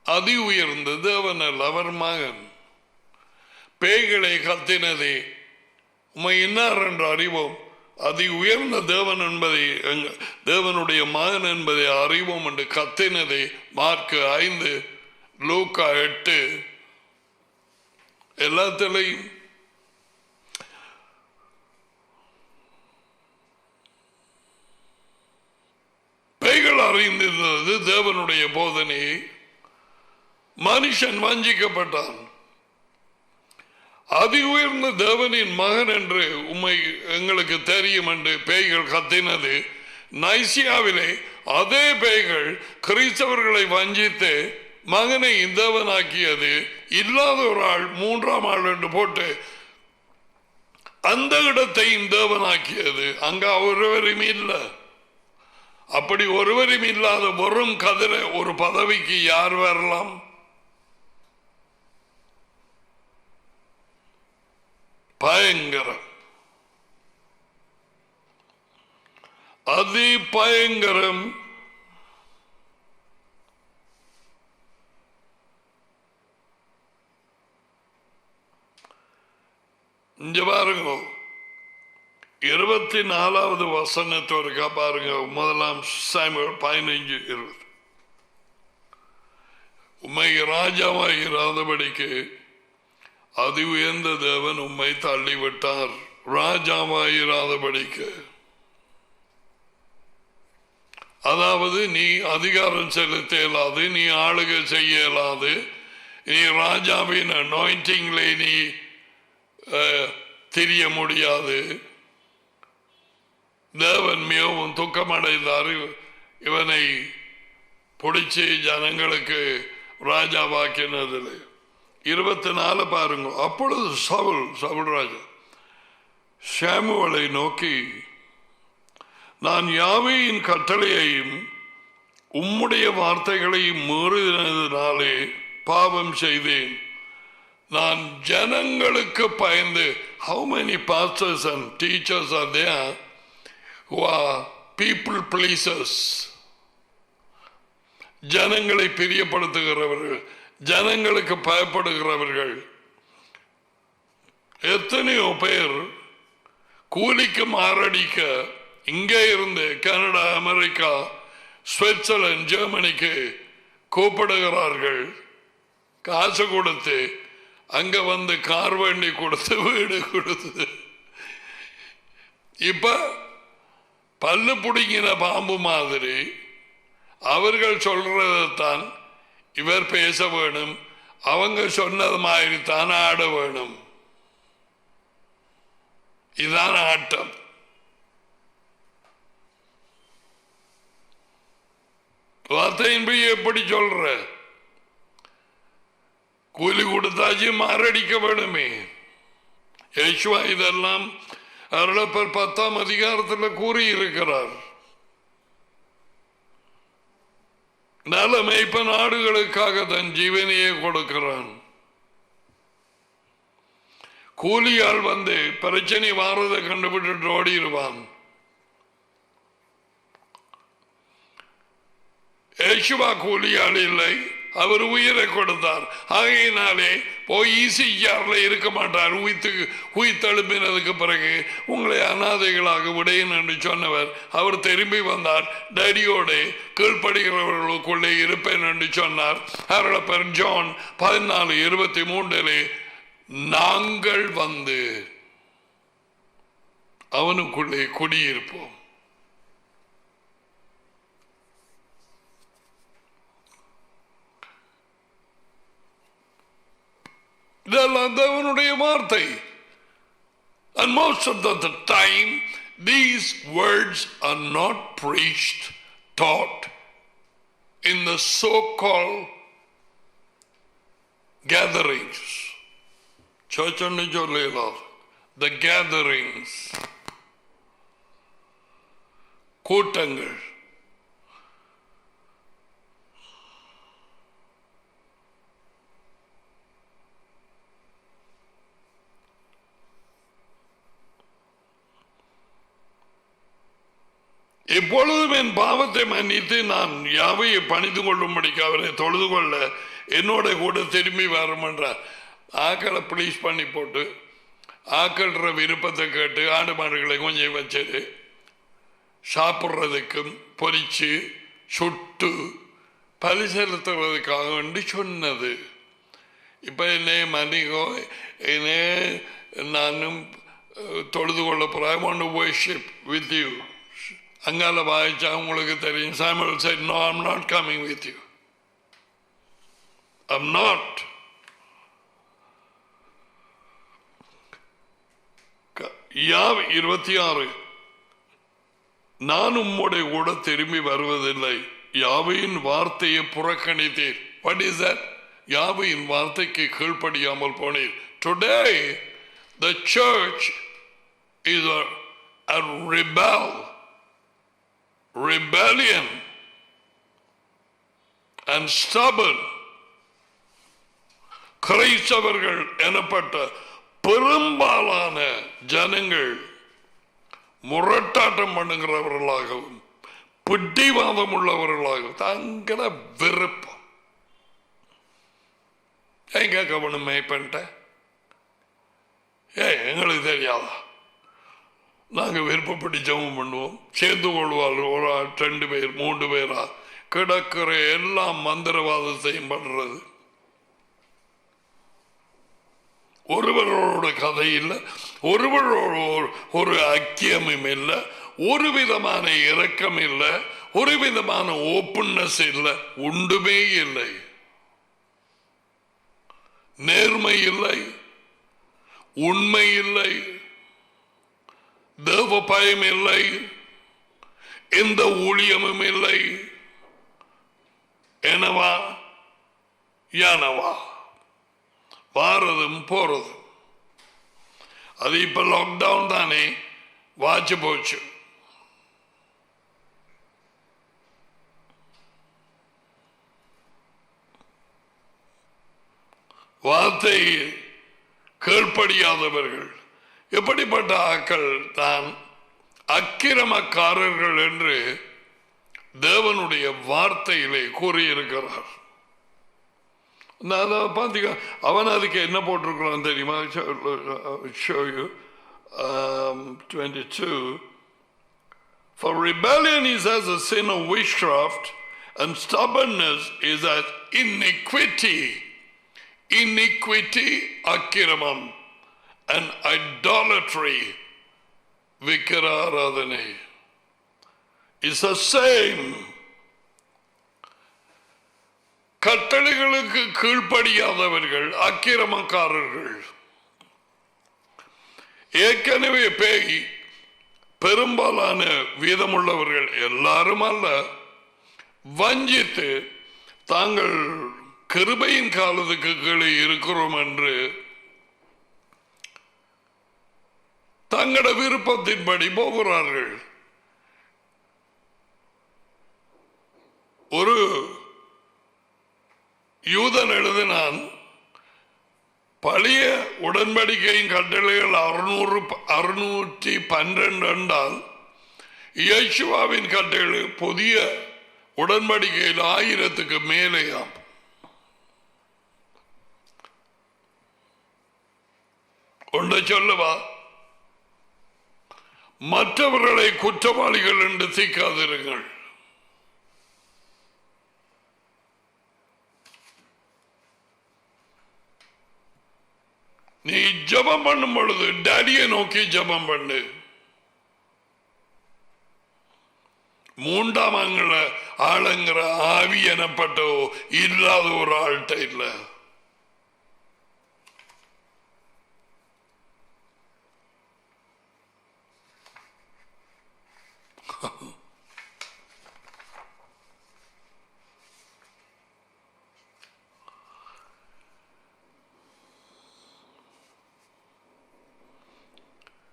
அதி உயர்ந்த தேவனல் அவர் மகன். பேய்களை கத்தினதே உம்மை இன்னார் என்று அறிவோம். அதி உயர்ந்த தேவன் என்பதை தேவனுடைய மகன் என்பதை அறிவோம் என்று கத்தினதே மார்க்கு 5 லூக்கா 8 எல்லாத்திலையும். பேய்கள் அறிந்திருந்தது தேவனுடைய போதனையை. மனுஷன் வஞ்சிக்கப்பட்டான். அதி உயர்ந்த தேவனின் மகன் என்று உம்மை எங்களுக்கு தெரியும் என்று பேய்கள் கத்தினது. நைசியாவிலே அதே பேய்கள் கிறிஸ்தவர்களை வஞ்சித்து மகனை தேவனாக்கியது. இல்லாத ஒரு ஆள் 3ஆம் ஆள் என்று போட்டு அந்த இடத்தையும் தேவனாக்கியது. அங்க ஒருவரும் இல்லை. அப்படி ஒருவரும் இல்லாத வெறும் கதிர ஒரு பதவிக்கு யார் வரலாம்? பயங்கரம், அதி பயங்கரம். இங்க பாருங்க 24வது வசனத்தோருக்கா பாருங்க. 1 சாமுவேல் 15:20. உம்மை ராஜாவாய் இராதபடிக்கு அதி உயர்ந்த தேவன் உம்மை தள்ளிவிட்டார். ராஜாவாய் இராதபடிக்கு, அதாவது நீ அதிகாரம் செலுத்த இயலாது, நீ ஆளுகை செய்ய இயலாது, நீ ராஜாவின் அனாயிண்டிங்லே நீ தெரிய முடியாது. தேவன் மிகவும் துக்கமடைந்தார். இவனை பிடிச்சி ஜனங்களுக்கு ராஜாவாக்கினதில் 24 பாருங்க. அப்பொழுது சவுல் ராஜா சாமுவேலை நோக்கி, நான் யாவேயின் கட்டளையையும் உம்முடைய வார்த்தைகளையும் மீறினதினாலே பாவம் செய்தேன். நான் ஜனங்களுக்கு பயந்து. How many pastors and teachers are there who are people pleasers? ஜனங்களை பிரியப்படுத்துகிறவர்கள், ஜனங்களுக்கு பயப்படுகிறவர்கள். எத்தனையோ பேர் கூலிக்கு மாரடிக்க இங்கே இருந்து கனடா, அமெரிக்கா, சுவிட்சர்லாந்து, ஜெர்மனிக்கு கூப்பிடுகிறார்கள். காசு கொடுத்து அங்க வந்து கார் வண்டி கொடுத்து வீடு கொடுத்து. இப்ப பல்லு புடுங்கின பாம்பு மாதிரி அவர்கள் சொல்றதான் இவர் பேச வேணும், அவங்க சொன்னது மாதிரி தான் ஆட வேணும். இதான் ஆட்டம். வார்த்தையின்படி எப்படி சொல்ற? கூலி கொடுத்தாச்சு, மாரடிக்க வேணுமே. யேசுவா இதெல்லாம் அருளப்பர் 10ஆம் அதிகாரத்தில் கூறியிருக்கிறார். நல்ல மேய்ப்பன் ஆடுகளுக்காக தன் ஜீவனையே கொடுக்கிறான். கூலியால் வந்து பிரச்சனை வாரதை கண்டுபிட்டு ஓடிடுவான். யேசுவா கூலியால் இல்லை, அவர் உயிரை கொடுத்தார். ஆகையினாலே போய் ஈசிஆர்ல இருக்க மாட்டார். உயிர்த்தெழுப்பினதுக்கு பிறகு உங்களை அநாதைகளாக விடையன் என்று சொன்னவர். அவர் திரும்பி வந்தார். டேடியோடு கீழ்ப்படுகிறவர்களுக்குள்ளே இருப்பேன் என்று சொன்னார். அருளப்பர் ஜான் 14:23 நாங்கள் வந்து அவனுக்குள்ளே குடியிருப்போம். இதெல்லாம் தேவனுடைய வார்த்தை. And most of the time these words are not preached, taught in the so-called gatherings. Church and the gatherings, கூட்டங்கள். எப்பொழுதும் என் பாவத்தை மன்னித்து நான் யாவையை பணிந்து கொள்ளும்படிக்கு அவரை தொழுது கொள்ள என்னோட கூட திரும்பி வரமாட்டார். ஆக்களை ப்ளீஸ் பண்ணி போட்டு ஆக்கள்ற விருப்பத்தை கேட்டு ஆடு மாடுகளை கொஞ்சம் வச்சது சாப்பிட்றதுக்கும் பொரிச்சு சுட்டு பலி செலுத்துறதுக்காக வேண்டி சொன்னது. இப்போ என்னை மன்னிக்கோ, என்னை நானும் தொழுது கொள்ள போகிறேன். I want to worship with you. அங்கால வாய்ச்சா உங்களுக்கு தெரியும். Samuel said, no, I'm not coming with you. I'm not. 26 நான் உம்முடைய கூட திரும்பி வருவதில்லை, யாவையின் வார்த்தையை புறக்கணித்தீர். What is that? யாவையின் வார்த்தைக்கு கீழ்ப்படியாமல் போனீர். Today the church is a rebellion and stubborn. கிறிஸ்தவர்கள் எனப்பட்ட பெரும்பாலான ஜனங்கள் முரட்டாட்டம் பண்ணுகிறவர்களாகவும் பிடிவாதம் உள்ளவர்களாகவும் தங்கள விருப்பம். எங்க கவனம் மேய்ப்பன்ட்ட எங்களுக்கு தெரியாதா? நாங்கள் விருப்பப்படி ஜெபம் பண்ணுவோம், சேர்ந்து கொள்வார். ஒரு 2 பேர் 3 பேரா கிடக்கிற எல்லாம் மந்திரவாதத்தையும் பண்றது. ஒருவரோட கதை இல்லை, ஒருவரோட ஒரு ஐக்கியமும் இல்லை, ஒரு விதமான இரக்கம் இல்லை, ஒரு விதமான ஓப்பன்னஸ் இல்லை, ஒன்றுமே இல்லை. நேர்மை இல்லை, உண்மை இல்லை, தேவ பயம் இல்லை. எந்த ஊழியமும் இல்லை. எனவா யானவா வாரதும் போறதும். அது இப்ப லாக்டவுன் தானே, வாச்சு போச்சு. வார்த்தை கீழ்ப்படியாதவர்கள் எப்படிப்பட்ட ஆக்கள் தான் அக்கிரமக்காரர்கள் என்று தேவனுடைய வார்த்தையிலே கூறியிருக்கிறார். அவன் அதுக்கு என்ன போட்டிருக்கிறான் தெரியுமா? show you 22. For rebellion is as a sin of witchcraft, and stubbornness is as iniquity. Iniquity, akiramam, and idolatry, vikararadhane, is the same. கட்டளைகளுக்கு கீழ்ப்படியாதவர்கள் அக்கிரமக்காரர்கள். ஏற்கனவே பேய் பெரும்பாலான வீதமுள்ளவர்கள் எல்லாரும் அல்ல, வஞ்சித்து தாங்கள் கிருபையின் காலத்துக்கு கீழே இருக்கிறோம் என்று தங்களோட விருப்பத்தின்படி போகிறார்கள். ஒரு யூதன் எழுதினான், பழைய உடன்படிக்கையின் கட்டளைகள் 612 என்றால் இயேசுவின் கட்டளை புதிய உடன்படிக்கையில் 1000க்கு மேலேயாம். ஒன்றை சொல்லவா, மற்றவர்களை குற்றவாளிகள் என்று தீர்க்காதிருங்கள். நீ ஜபம் பண்ணும் பொழுது டாடியை நோக்கி ஜபம் பண்ணு. மூன்றாம் ஆளுங்கிற ஆவி எனப்பட்டோ இல்லாத ஒரு ஆள்கிட்ட இல்லை.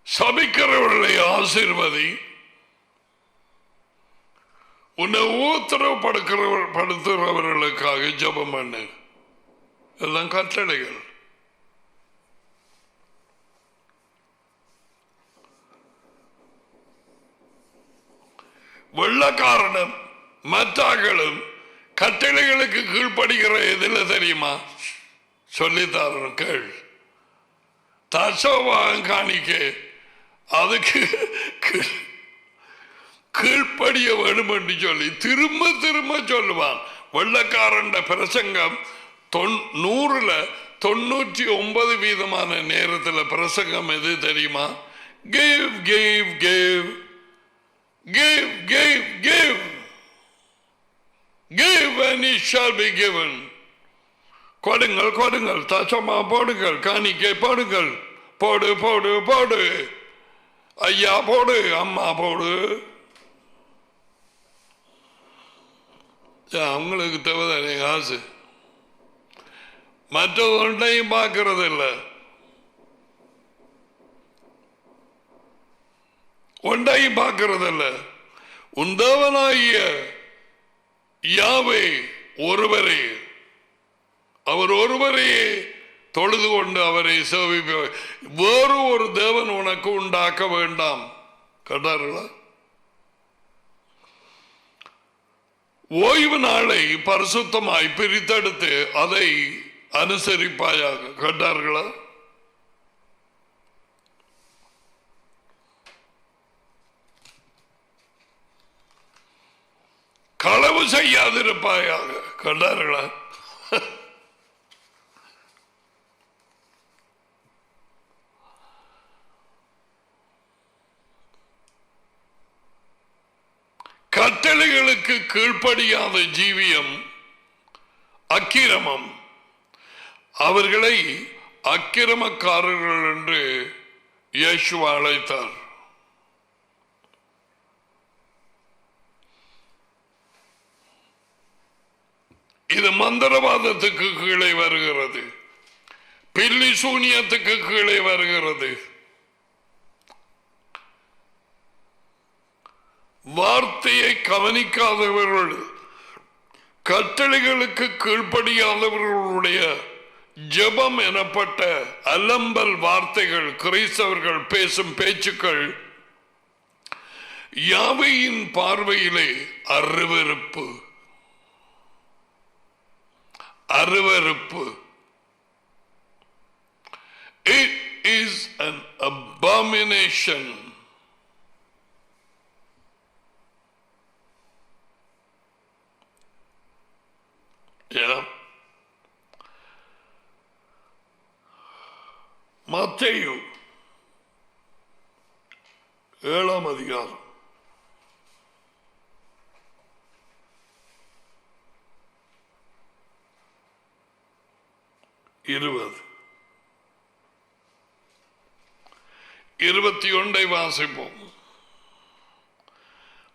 சபிக்கிறவர்களை ஆசீர்வதி, உன்னை படுத்துறவர்களுக்காக ஜபம் பண்ணு. எல்லாம் கட்டளைகள். வெள்ளக்காரனும் மற்றாக்களும் கட்டளைகளுக்கு கீழ்ப்படுகிற எதில் தெரியுமா? சொல்லித்தாரன் கேள். தசோபாகம் காணிக்க அதுக்கு கீழ்ப்படிய வேணும் என்று சொல்லி திரும்ப திரும்ப சொல்லுவான். வெள்ளக்காரன் பிரசங்கம் 100% நேரத்தில் பிரசங்கம் எது தெரியுமா? give give give give give give give and it shall be given. கொடுங்கள் கொடுங்கள், தசமா போடுங்கள், காணிக்கை போடுங்கள், போடு போடு போடு, ஐயா போடு, அம்மா போடு. அவங்களுக்கு தேவைதானே காசு. மற்ற ஒன்றையும் பார்க்கறது இல்லை. ஒன்றையும் பார்க்கறது இல்லை. உந்தவனாகிய யாவே ஒருவரே, அவர் ஒருவரையே தொழுது கொண்டு அவரை சேவிப்ப, வேறு ஒரு தேவன் உனக்கு உண்டாக்க வேண்டாம். கேட்டார்களா? ஓய்வு நாளை பரிசுத்தமாய் பிரித்தெடுத்து அதை அனுசரிப்பாயாக. கேட்டார்களா? களவு செய்யாதிருப்பாயாக. கேட்டார்களா? கட்டளைகளுக்கு கீழ்ப்படியாத ஜீவியம் அக்கிரமம். அவர்களை அக்கிரமக்காரர்கள் என்று இயேசு அழைத்தார். இது மந்திரவாதத்துக்கு கீழே வருகிறது, பில்லி சூனியத்துக்கு கீழே வருகிறது. வார்த்தையை கவனிக்காதவர்கள், கட்டளைகளுக்கு கீழ்ப்படியாதவர்களுடைய ஜெபம் எனப்பட்ட அலம்பல் வார்த்தைகள், கிறிஸ்தவர்கள் பேசும் பேச்சுக்கள் யாவையின் பார்வையிலே அருவருப்பு. அருவருப்பு. It is an abomination. Yeah. மத்தேயு 7 அதிகாரம் 20-21 வாசிப்போம்.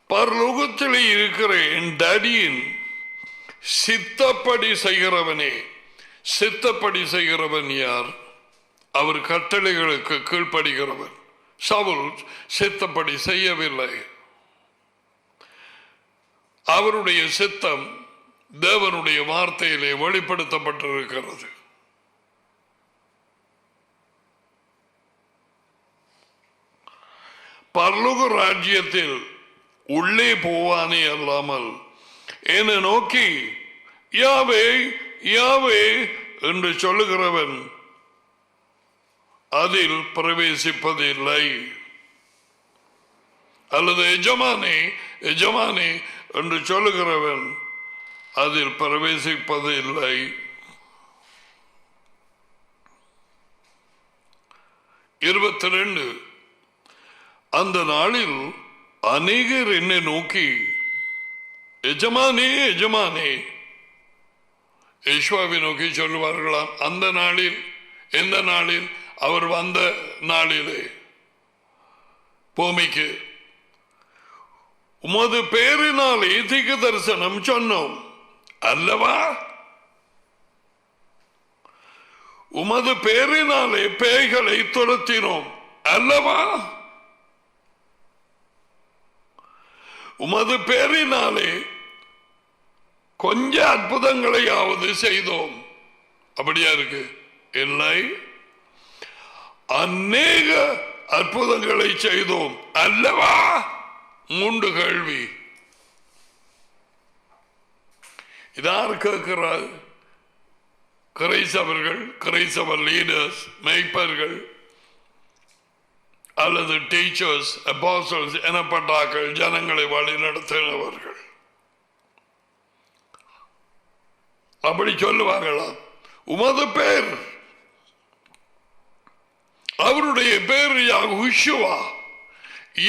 பரலோகத்தில் இருக்கிற என் டேடியின் சித்தப்படி செய்கிறவனே. சித்தப்படி செய்கிறவன் யார்? அவர் கட்டளைகளுக்கு கீழ்ப்படுகிறவன். சவுல் சித்தப்படி செய்யவில்லை. அவருடைய சித்தம் தேவனுடைய வார்த்தையிலே வெளிப்படுத்தப்பட்டிருக்கிறது. பரலோக ராஜ்யத்தில் உள்ளே போவானே அல்லாமல் என்னை நோக்கி யாவே யாவே என்று சொல்லுகிறவன் அதில் பிரவேசிப்பதில்லை. அல்லது எஜமானே எஜமானே என்று சொல்லுகிறவன் அதில் பிரவேசிப்பதில்லை. 22 அந்த நாளில் அநேகர் என்னை நோக்கி எஜமானே எஜமானே, யெகோவாவை நோக்கி சொல்லுவார்களாம். அந்த நாளில், எந்த நாளில்? அவர் வந்த நாளிலே பூமிக்கு. உமது பேரினாலே தீர்க்க தரிசனம் சொன்னோம் அல்லவா? உமது பேரினாலே பேய்களை துரத்தினோம் அல்லவா? உமது பேரினாலே கொஞ்ச அற்புதங்களையாவது செய்தோம். அப்படியா இருக்கு? இல்லை, அநேக அற்புதங்களை செய்தோம் அல்லவா? 3 கேள்வி. இதார் கேட்கிறார்? கிறிஸ்தவர்கள், கிறிஸ்தவ லீடர்ஸ், மேய்ப்பர்கள் அல்லது டீச்சர்ஸ், அப்போஸ்தலர்கள் எனப்பட்டார்கள், ஜனங்களை வழி நடத்தினவர்கள். அப்படி சொல்லுவாங்களா? உமது பேர், அவருடைய பேர் யாகுஷுவா.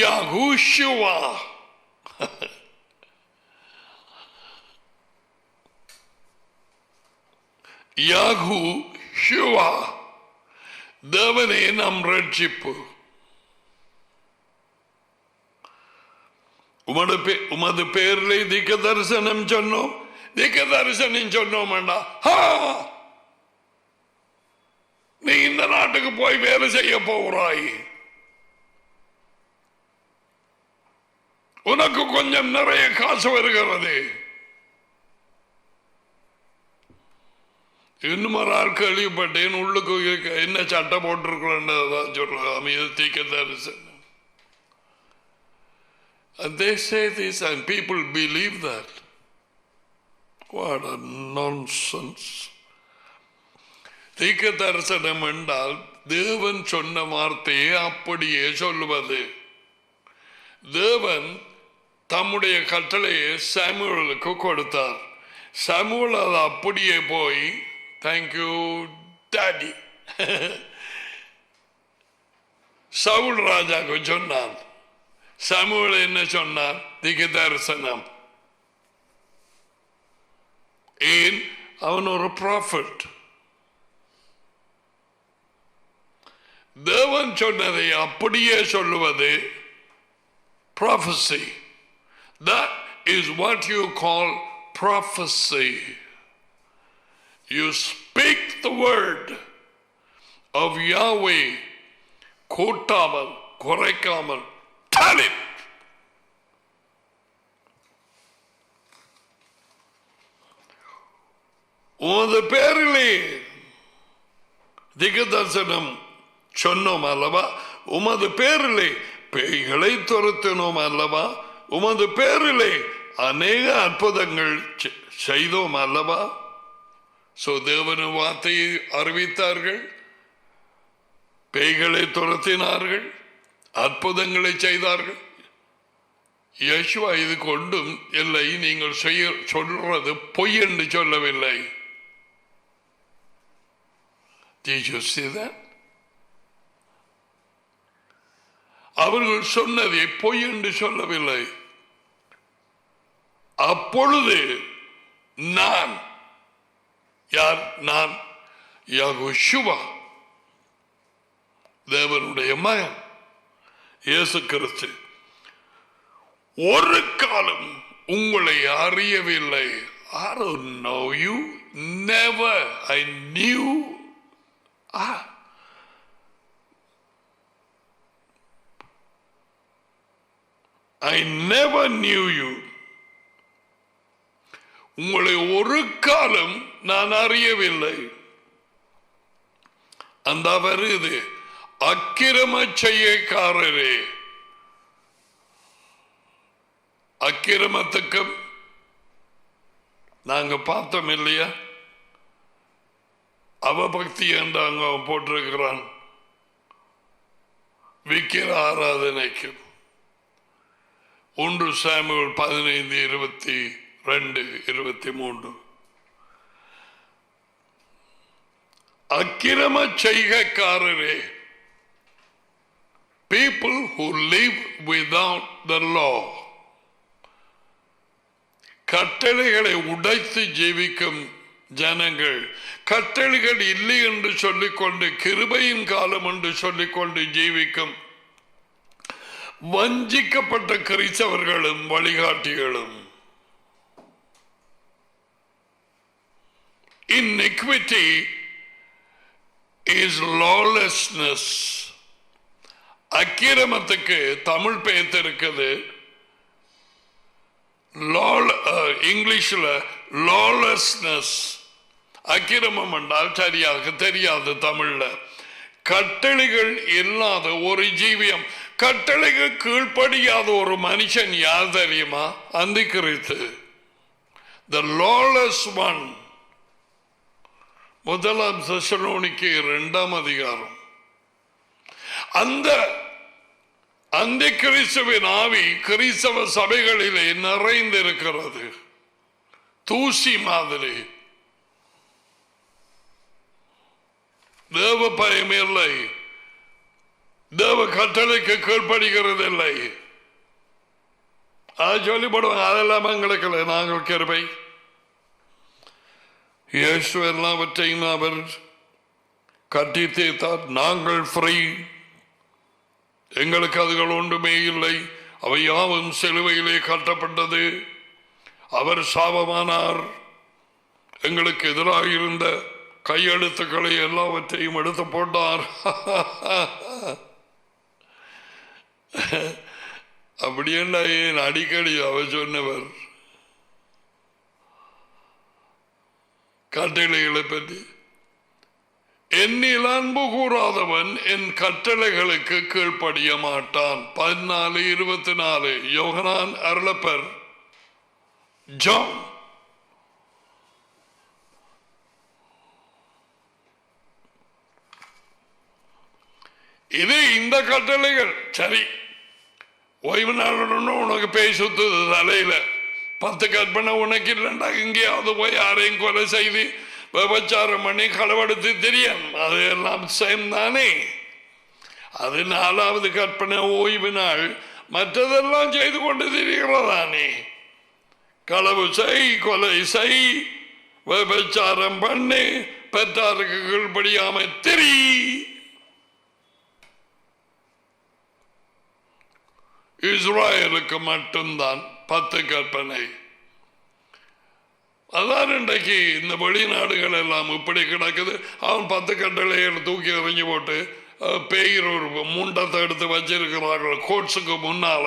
யாகுஷுவா யாகுஷுவா, தேவனே நம் ரட்சிப்பு. உமது பேரிலே தீர்க்க தரிசனம் சொன்னோம். தீர்க்க தரிசனம் சொன்னோம் வேண்டா, நீ இந்த நாட்டுக்கு போய் வேலை செய்ய போகிறாய், உனக்கு கொஞ்சம் நிறைய காசு வருகிறது. இன்னும் ஒரு ஆள் கேள்விப்பட்டேன், உள்ளுக்கு என்ன சட்டை போட்டிருக்கிறேன் சொல்லலாம், இது தீர்க்க தரிசனம். And they say this and people believe that. What a nonsense. தீர்க்க தரிசனம் என்றால் தேவன் சொன்ன வார்த்தையை அப்படியே சொல்லுவது. தேவன் தம்முடைய கட்டளையை சாமுவேலுக்கு கொடுத்தார். சாமுவேல் அது அப்படியே போய் தேங்க்யூ டாடி சவுல் ராஜாக்கு சொன்னான். சாமுவேல் என்ன சொன்னார்? தீர்க்க தரிசனம். ஏன்? அவன் ஒரு ப்ராஃபட். தேவன் சொன்னதை அப்படியே சொல்லுவது prophecy. That is what you call prophecy. You speak the word of Yahweh. கூட்டாமல் குறைக்காமல் tell it. உமது பேரிலே திகதர்சனம் சொன்னோம் அல்லவா? உமது பேரிலே பேய்களை துரத்தினோம் அல்லவா? உமது பேரிலே அநேக அற்புதங்கள் செய்தோம் அல்லவா? தேவன வார்த்தையை அறிவித்தார்கள், பேய்களை துரத்தினார்கள், அற்புதங்களை செய்தார்கள். யேசுவா இது கொண்டும் இல்லை, நீங்கள் சொல்றது பொய் என்று சொல்லவில்லை. Did you see that? அவர்கள் சொன்னதை பொய் என்று சொல்லவில்லை. அப்பொழுது நான், யார் நான்? யெகோஷுவா, தேவனுடைய மகன் இயேசு கிறிஸ்து, ஒரு காலம் உங்களை அறியவில்லை. I don't know you. Never. I knew. I never knew you. உங்களை ஒரு காலம் நான் அறியவில்லை. அந்த வருது, அக்கிரம செய்யக்காரரே. அக்கிரமத்துக்கும் நாங்க பார்த்தோம் இல்லையா? அவபக்தி என்றாங்க போட்டிருக்கிறான். விக்கிர ஆராதனைக்கும் 1 சாமுவேல் 15:22-23. அக்கிரம செய்கைக்காரரே, people who live without the law, கட்டளைகளை உடைத்து ஜீவிக்கும் ஜனங்கள், கட்டளைகள் இல்லை என்று சொல்லிக்கொண்டு கிருபையின் காலம் என்று சொல்லிக்கொண்டு ஜீவிக்கும் வஞ்சிக்கப்பட்ட கிறிஸ்தவர்களும் வழிகாட்டிகளும். Iniquity is lawlessness. அக்கிரமத்துக்கு தமிழ் பெயர் இருக்குது, இங்கிலீஷ்ல lawlessness. அக்கிரமம் என்றால் சரியாக தெரியாது தமிழ்ல. கட்டளைகள் இல்லாத ஒரு ஜீவியம், கட்டளைகள் கீழ்ப்படியாத ஒரு மனுஷன் யார் தெரியுமா? அந்திகிறிஸ்து, the lawless one. 1 தெசலோனிக்கே 2 அந்த அந்திகிறிஸ்துவின் ஆவி கிறிஸ்தவ சபைகளிலே நிறைந்திருக்கிறது, தூசி மாதிரி. தேவ பயம் இல்லை, தேவ கட்டளைக்கு கீழ்ப்படுகிறது இல்லை. அது சொல்லிப்படுவாங்க, அதெல்லாம் எங்களுக்கு இல்லை, நாங்கள் கிருபை. இயேசு எல்லாவற்றையும் அவர் கட்டி தீர்த்தார், நாங்கள் ஃப்ரீ, எங்களுக்கு அதுகள் ஒன்றுமே இல்லை. அவை யாவும் சிலுவையிலே கட்டப்பட்டது. அவர் சாபமானார், எங்களுக்கு எதிராக இருந்த கையெழுத்துக்களை எல்லாவற்றையும் எடுத்து போட்டார். அப்படி என்ன ஏன் அடிக்கடி அவர் சொன்னவர் கட்டளைகளை பற்றி. என்னில் அன்பு கூறாதவன் என் கட்டளைகளுக்கு கீழ்ப்படிய மாட்டான். 14:24 யோகனான் அருளப்பர் ஜான். இது இந்த கட்டளைகள் சரி. ஓய்வு நாள் உனக்கு பேய் சுத்துது தலையில, 10 கற்பனை உனக்கு இல்லைண்டா, இங்கேயாவது போய் யாரையும் கொலை செய்து விபச்சாரம் பண்ணி களவெடுத்து தெரியும், அது எல்லாம் சேம் தானே. அது 4வது கற்பனை, ஓய்வு நாள். மற்றதெல்லாம் செய்து கொண்டு திரிகிறதானே. களவு செய், கொலை செய், விபச்சாரம் பண்ணு, பெற்றாருக்கு கீழ்படியாம திரி. இஸ்ராயலுக்கு மட்டும்தான் 10 கற்பனை. அதான் இன்றைக்கு இந்த வெளிநாடுகள் எல்லாம் இப்படி கிடக்குது. அவன் 10 கட்டளைகளை தூக்கி எறிஞ்சு போட்டு பேர் ஒரு முண்டத்தை எடுத்து வச்சிருக்கிறார்கள் கோட்ஸுக்கு முன்னால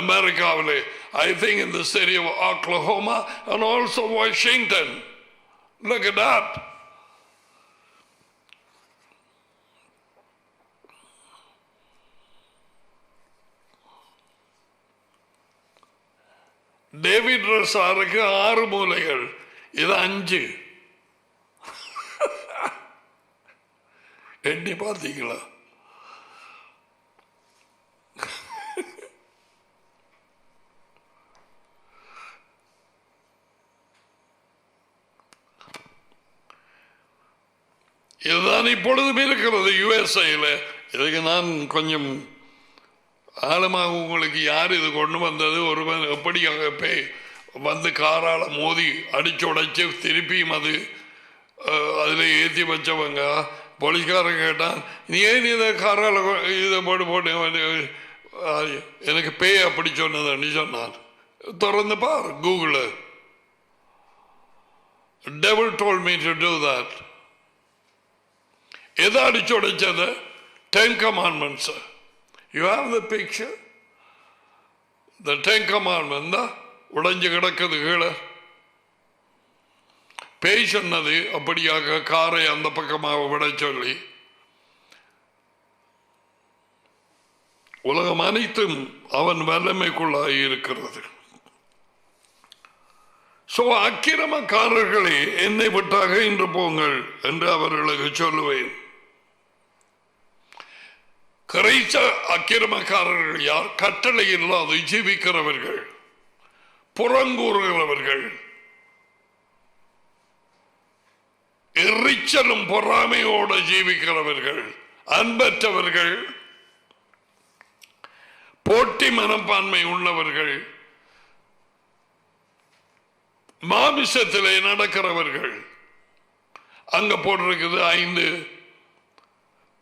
அமெரிக்காவிலே. I think in the city of Oklahoma and also Washington. Look at that. David ரசாருக்கு 6 மூலைகள், இது 5. எண்ணி பார்த்தீங்களா? இதுதான் இப்பொழுதும் இருக்கிறது யுஎஸ்ஏல. இதுக்கு நான் கொஞ்சம் ஆழமாக உங்களுக்கு யார் இது கொண்டு வந்தது, ஒருவன் எப்படி அங்கே போய் வந்து காரால மோதி அடிச்சு உடைச்சு திருப்பியும் அது அதில் ஏற்றி வச்சவங்க போலீஸ்காரன் கேட்டான், நீ ஏன் இதை காரால் இதை போட்டு எனக்கு பேய் அப்படி சொன்னதுன்னு சொன்னான். திறந்து பார் Google. Devil told me to do that. எதை அடிச்சு உடைச்சது? 10 commandments. You have the picture? The 10 commandments தான் உடைஞ்சு கிடக்குது கீழே. பேய் சொன்னது அப்படியாக காரை அந்த பக்கமாக விட சொல்லி. உலகம் அனைத்தும் அவன் வல்லமைக்குள்ளாகி இருக்கிறது. அக்கிரமக்காரர்களே என்னை விட்டாக இன்று போங்கள் என்று அவர்களுக்கு சொல்லுவேன். கிரைஸ்த அக்கிரமக்காரர்கள் யார்? கட்டளை இல்லாது ஜீவிக்கிறவர்கள், புறங்கூறுகிறவர்கள், எரிச்சலும் பொறாமையோடு ஜீவிக்கிறவர்கள், அன்பற்றவர்கள், போட்டி மனப்பான்மை உள்ளவர்கள், மாமிசத்திலே நடக்கிறவர்கள். அங்க போட்டிருக்குது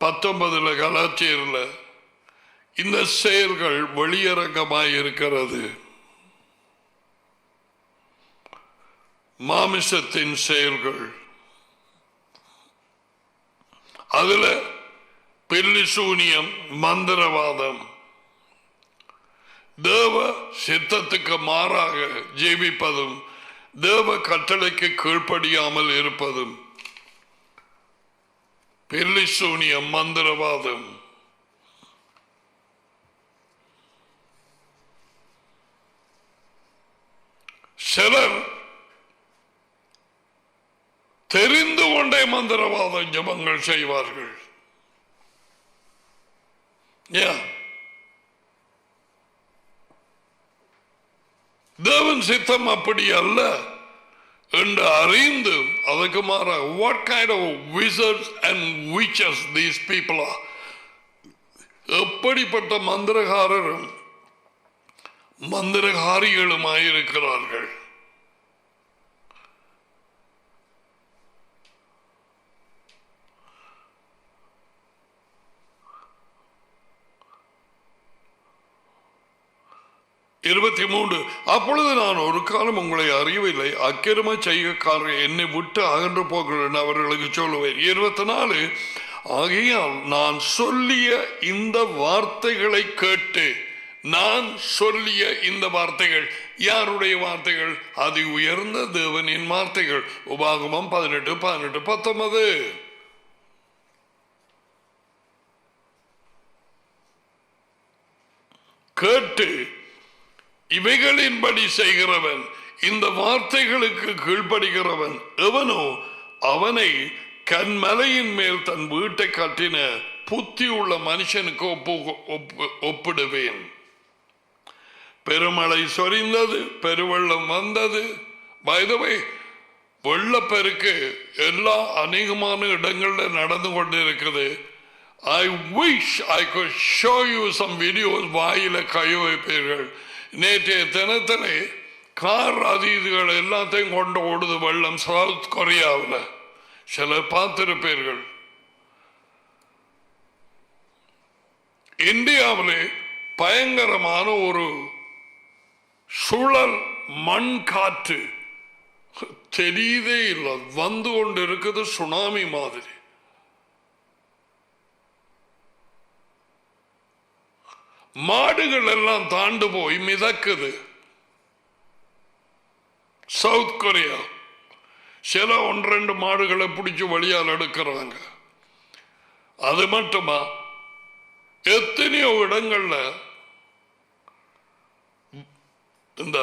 5:19 கலாச்சியர்ல இந்த செயல்கள் வெளியரங்கமாய் இருக்கிறது. மாமிசத்தின் செயல்கள், அதுல பில்லிசூனியம், மந்திரவாதம், தேவ சித்தத்துக்கு மாறாக ஜீவிப்பதும், தேவ கட்டளைக்கு கீழ்ப்படியாமல் இருப்பதும், பில்லிசூனியம், மந்திரவாதம். சிலர் தெரிந்து கொண்டே மந்திரவாத ஜபங்கள் செய்வார்கள். தேவன் சித்தம் அப்படி அல்ல என்று அறிந்து அதுக்கு மாற what kind of wizards and witches these people are. எப்படிப்பட்ட மந்திரகாரரும் மந்திரகாரிகளுமாயிருக்கிறார்கள். அப்பொழுது நான் ஒரு காலம் உங்களை அறியவில்லை, அக்கிரம செய்கைக்காரர் என்னை விட்டு அகன்று போகிறேன் அவர்களுக்கு சொல்லுவேன். 24 ஆகையால் நான் சொல்லிய இந்த வார்த்தைகளை கேட்டு, நான் சொல்லிய இந்த வார்த்தைகள் யாருடைய வார்த்தைகள்? அதி உயர்ந்த தேவனின் வார்த்தைகள். உபாகமம் 18:19. கேட்டு இவைகளின்படி செய்கிறவன், இந்த வார்த்தைகளுக்கு கீழ்ப்படுகிறவன் எவனோ அவனை கண்மலையின் மேல் தன் வீட்டை கட்டின புத்தி உள்ள மனுஷனுக்கு ஒப்பிடுவேன். பெருமழை சொரிந்தது, பெருவெள்ளம் வந்தது. By the way, வெள்ளப்பெருக்கு எல்லா அநேகமான இடங்களில் நடந்து கொண்டிருக்கிறது. I wish I could show you some videos. வாயில கை வைப்பீர்கள். நேற்றைய தினத்திலே கார் அதீதுகள் எல்லாத்தையும் கொண்டு ஓடுது வெள்ளம் சவுத் கொரியாவில். சிலர் பார்த்திருப்பீர்கள். இந்தியாவிலே பயங்கரமான ஒரு சுழல் மண் காற்று தெரியுதே இல்லை, வந்து கொண்டு இருக்குது சுனாமி மாதிரி. மாடுகள் எல்லாம் தாண்டு போய் மிதக்குது. சவுத் கொரியா சில 1-2 மாடுகளை பிடிச்சி வழியால் எடுக்கிறாங்க. அது மட்டுமா, எத்தனையோ இடங்கள்ல இந்த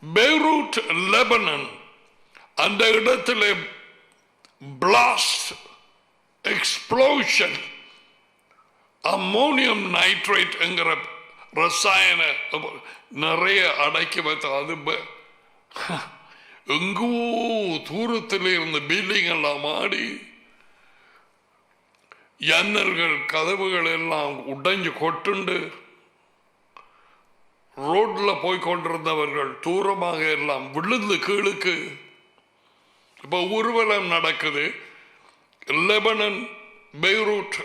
பெய்ரூட் லெபனன் அந்த இடத்துல பிளாஸ்ட், எக்ஸ்ப்ளோஷன், அம்மோனியம் நைட்ரேட் என்கிற ரசாயன நிறைய அடக்கி வைத்த அது எங்கோ தூரத்தில் இருந்த பில்டிங் எல்லாம் ஆடி ஜன்னல்கள் கதவுகள் எல்லாம் உடைஞ்சு கொட்டுண்டு ரோட்ல போய் கொண்டிருந்தவர்கள் தூரமாக எல்லாம் விழுந்து கீழுக்கு. இப்ப ஊர்வலம் நடக்குது. லெபனன் பெய்ரூட்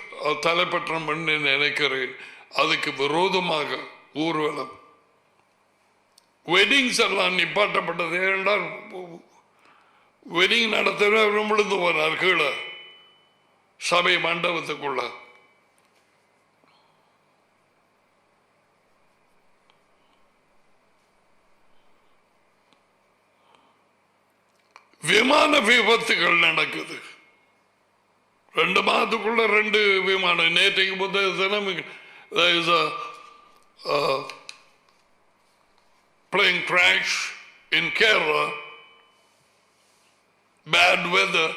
தலைப்பற்றம் பண்ணி நினைக்கிறேன். அதுக்கு விரோதமாக ஊர்வலம், வெட்டிங்ஸ் எல்லாம் நிப்பாட்டப்பட்டது. ஏனென்றால் வெட்டிங் நடத்தின விழுந்து போனார் கீழே சபை மண்டபத்துக்குள்ள. விமான விபத்துகள் நடக்குது. 2 மாதத்துக்குள்ள 2 விமானம். நேற்றைக்கு புத்தக தினம் plane crash in Kerala, bad weather.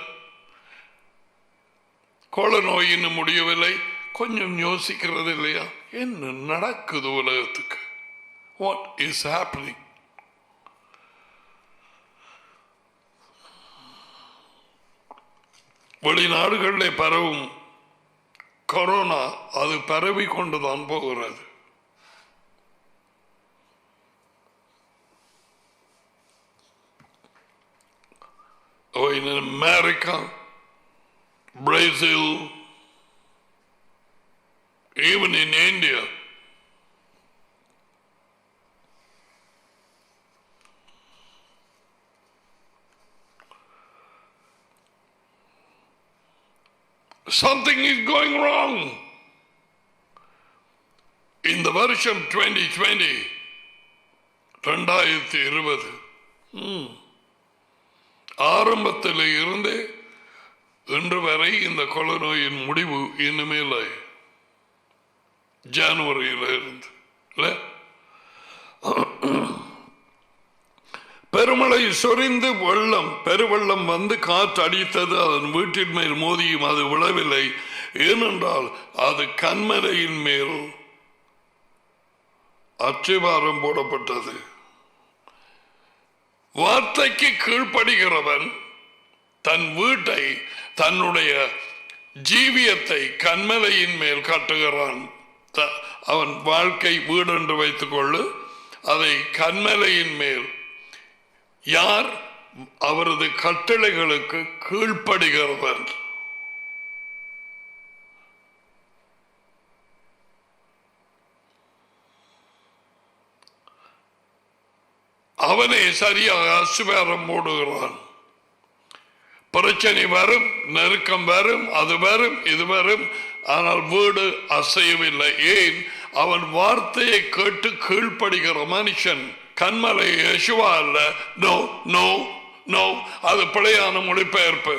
கொள்ள நோய் இன்னும் முடியவில்லை. கொஞ்சம் யோசிக்கிறது இல்லையா, என்ன நடக்குது உலகத்துக்கு? What is happening? வெளிநாடுகளில் பரவும் கொரோனா அது பரவி கொண்டுதான் போகிறது. In America, Brazil, even in India. Something is going wrong. In the version 2020, 2020, ஆரம்பத்தில் இருந்து இன்று வரை இந்த கொள்ள நோயின் முடிவு இன்னுமேல ஜனவரியில் இருந்து பெருமழை சொரிந்து பெருவெள்ளம் வந்து காற்று அடித்தது. அதன் வீட்டின் மேல் மோதியும் அது விழவில்லை. ஏனென்றால் அது கண்மலையின் மேல் அச்சிவாரம் போடப்பட்டது. வார்த்தைக்கு கீழ்ப்படுகிறவன் தன் வீட்டை, தன்னுடைய ஜீவியத்தை கண்மலையின் மேல் கட்டுகிறான். அவன் வாழ்க்கை வீடு என்று வைத்துக் கொள்ளு. அதை கண்மலையின் மேல் யார் அவரது கட்டளைகளுக்கு கீழ்ப்படுகிறவன் அவனே சரியாக அசுவாரம் போடுகிறான். பிரச்சனை வரும், நெருக்கம் வரும், அது வரும், இது வரும், ஆனால் வீடு அசையவில்லை. ஏன்? அவன் வார்த்தையை கேட்டு கீழ்ப்படுகிற மனுஷன். கண்மலை யேசுவா அல்ல. நோ நோ நோ, அது பிழையான மொழிபெயர்ப்பு.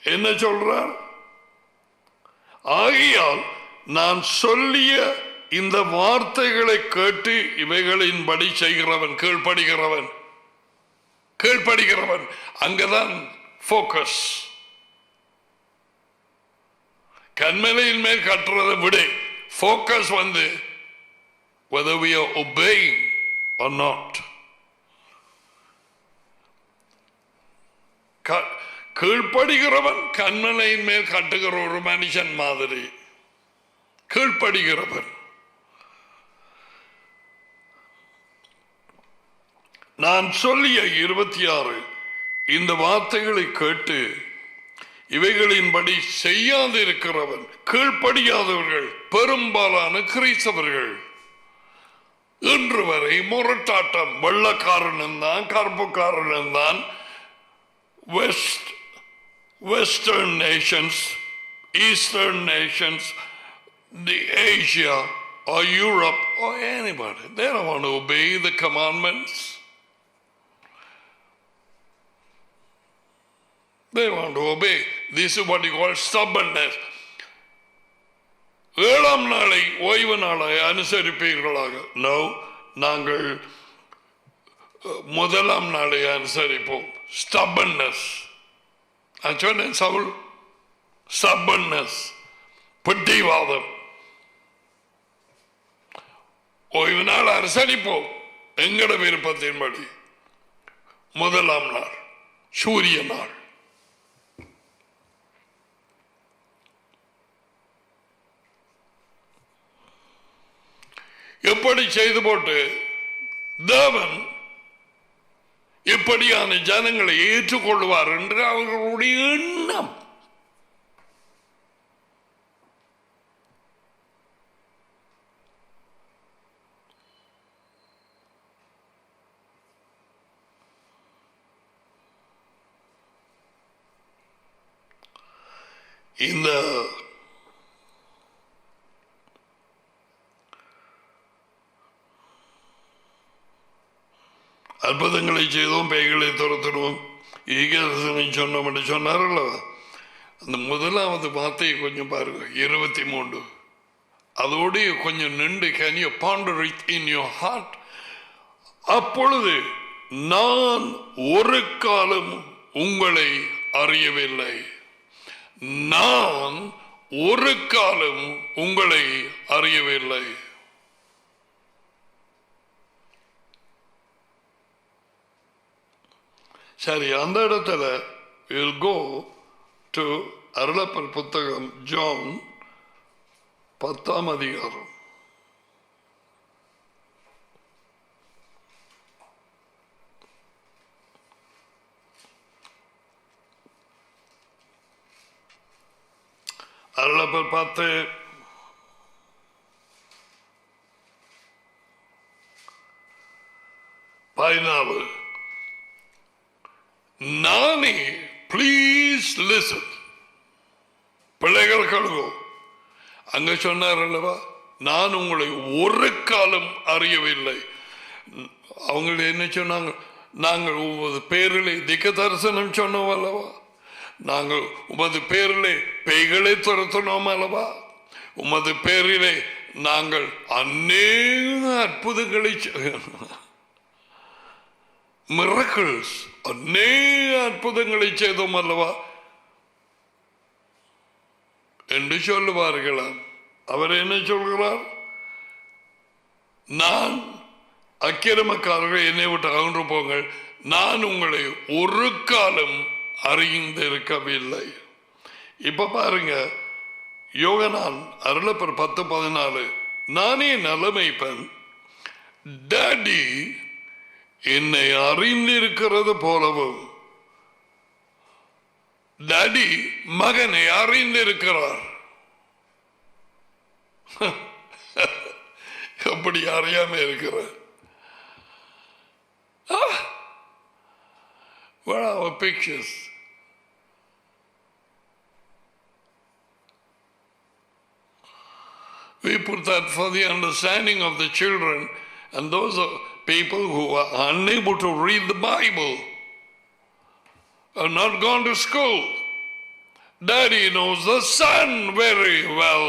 என்ன சொல்றார்? ஆகையால் நான் சொல்லிய இந்த வார்த்தைகளை கேட்டு இவைகளின்படி செய்கிறவன் கீழ்ப்படுகிறவன். கீழ்ப்படுகிறவன் அங்கதான் போக்கஸ். கண்மலையின் மேல் கட்டுறதை விட போக்கஸ் வந்து whether we are obeying or not. கீழ்ப்படுகிறவன் கண்மலையின் மேல் கட்டுகிற ஒரு மனுஷன் மாதிரி கீழ்ப்படுகிறவன். நான் சொல்லிய 26 இந்த வார்த்தைகளை கேட்டு இவைகளின்படி செய்யாதிருக்கிறவன், கீழ்ப்படியாதவர்கள் பெரும்பாலான கிறிஸ்தவர்கள். இன்று வரை முரட்டாட்டம். வெள்ளக்காரனும் தான், கருப்புக்காரனும் தான். Western nations, Eastern nations, the Asia or Europe or anybody, they don't want to obey the commandments. They want to obey. This is what you call stubbornness. ஏழாம் நாளை ஓய்வு நாளை அனுசரிப்பீர்களாக. நோ, நாங்கள் முதலாம் நாளை அனுசரிப்போம். ஸ்டபர்னஸ். நான் சொன்னேன் சவுல், ஸ்டபர்னஸ், பிடிவாதம். ஓய்வு நாள் அனுசரிப்போம் எங்கட விருப்பத்தின்படி. முதலாம் நாள் சூரிய நாள். எப்படி செய்து போட்டு தேவன் இப்படியான ஜனங்களை ஏற்றுக்கொள்வார் என்று அவர்களுடைய எண்ணம். இந்த அற்புதங்களை செய்தோம், பேய்களை துரத்திடுவோம், ஈகதனை சொன்னோம் என்று சொன்னாரல்ல. அந்த முதலாவது வார்த்தையை கொஞ்சம் பாருங்க, 23. அதோடு கொஞ்சம் நின்று, can you ponder it in your heart? அப்பொழுது நான் ஒரு காலம் உங்களை அறியவில்லை, நான் ஒரு காலம் உங்களை அறியவில்லை. சரி, அந்த இடத்துல we'll go to அருளப்பர் புத்தகம் ஜான் 10ஆம் அதிகாரம். அருளப்பர் 10:14. நானே, பிளீஸ் லிசன், பிள்ளைகள் கழுவோ. அங்க சொன்னார் அல்லவா, நான் உங்களை ஒரு காலம் அறியவில்லை. அவங்க என்ன சொன்னாங்க? நாங்கள் உமது பேரிலே திக்க தரிசனம் சொன்னோம் அல்லவா, நாங்கள் உமது பேரிலே பேய்களை துரத்தினோம் அல்லவா, உமது பேரிலே நாங்கள் அநேக அற்புதங்களை மிரக்கிள்ஸ், அநேக அற்புதங்களை செய்தோம் அல்லவா என்று சொல்லுவார்களாம். அவர் என்ன சொல்கிறார்? நான் அக்கிரமக்காரர்கள் என்னை விட்டு அகன்று போங்கள், நான் உங்களை ஒரு காலம் அறிந்திருக்கவில்லை. இப்ப பாருங்க, யோகனான் அருளப்பர் 10:14. நானே நலமைப்பன், டாடி என்னை அறிந்திருக்கிறது போலவும். டாடி மகனை அறிந்திருக்கிறார். எப்படி அறியாம இருக்கிறார்? What are our pictures? We put that for the understanding of the children, and those are people who are unable to read the Bible, are not gone to school. Daddy knows the son very well.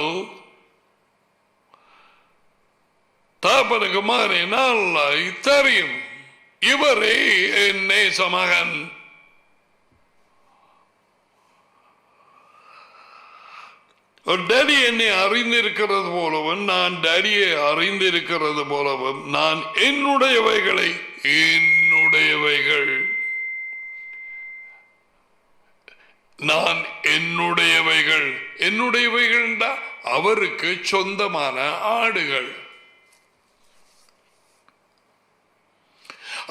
தாப்பனுக்கு மாறி நாளாய் தெரியும், இவரே என் நேச மகன். Daddy என்னை அறிந்திருக்கிறது போலவும், நான் டேடியை அறிந்திருக்கிறது போலவும், நான் என்னுடையவைகளை நான் என்னுடையவைகள் அவருக்கு சொந்தமான ஆடுகள்.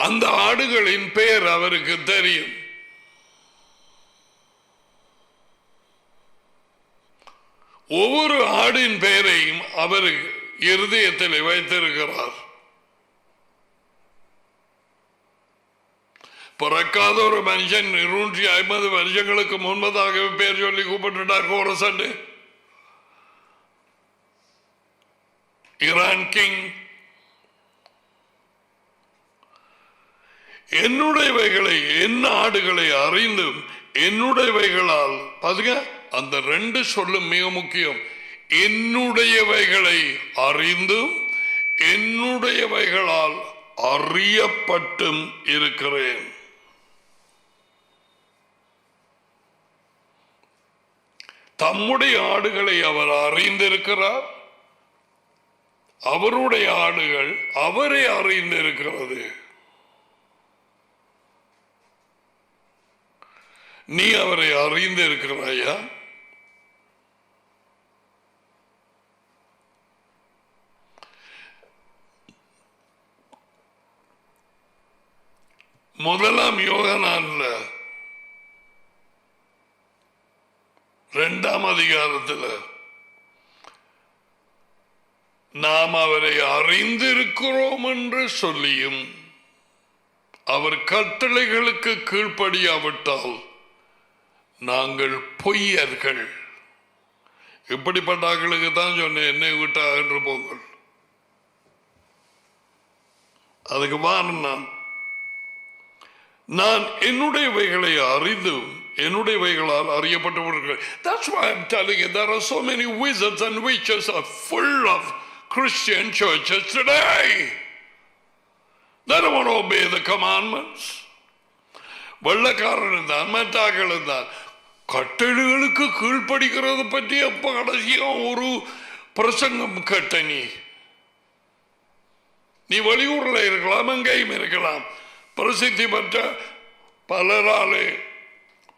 அந்த ஆடுகளின் பெயர் அவருக்கு தெரியும். ஒவ்வொரு ஆடின் பெயரையும் அவர் இருதயத்தில் வைத்திருக்கிறார். பிறக்காத ஒரு மனுஷன் 250 வருஷங்களுக்கு முன்பதாக பேர் சொல்லி கூப்பிட்டுட்டார் கோரசன். Iran king. என்னுடையவைகளை என் ஆடுகளை அறிந்தும் என்னுடையவைகளால் பாருங்க, அந்த 2 சொல்லும் மிக முக்கியம். என்னுடையவைகளை அறிந்தும் என்னுடையவைகளால் அறியப்பட்டும் இருக்கிறேன். தம்முடைய ஆடுகளை அவர் அறிந்திருக்கிறார், அவருடைய ஆடுகள் அவரை அறிந்திருக்கிறது. நீ அவரை அறிந்திருக்கிறாயா? முதலாம் யோகனான்ல 2ஆம் அதிகாரத்தில் நாம் அவரை அறிந்திருக்கிறோம் என்று சொல்லியும் அவர் கட்டளைகளுக்கு கீழ்ப்படியாவிட்டால் நாங்கள் பொய்யர்கள். இப்படிப்பட்டார்களுக்கு தான் சொன்னேன், என்னை விட்டு அகன்று போங்கள். அதுக்கு வாரம் நான் என்னுடையவைகளை அறிந்தும் என்னுடையவைகளால் அறியப்பட்டவர்கள். That's why I'm telling you there are so many wizards and witches are full of Christian churches today. They don't want to obey the commandments. வெள்ளக்காரன் தான் மற்றாக்கள் தான் கட்டளைகளுக்கு கீழ்படிக்கிறது பற்றி எப்ப கடைசியா ஒரு பிரசங்கம் கேட்ட? நீ வெளியூர்ல இருக்கலாம், எங்கேயும் இருக்கலாம், பிரசித்தி பெற்ற பலராலே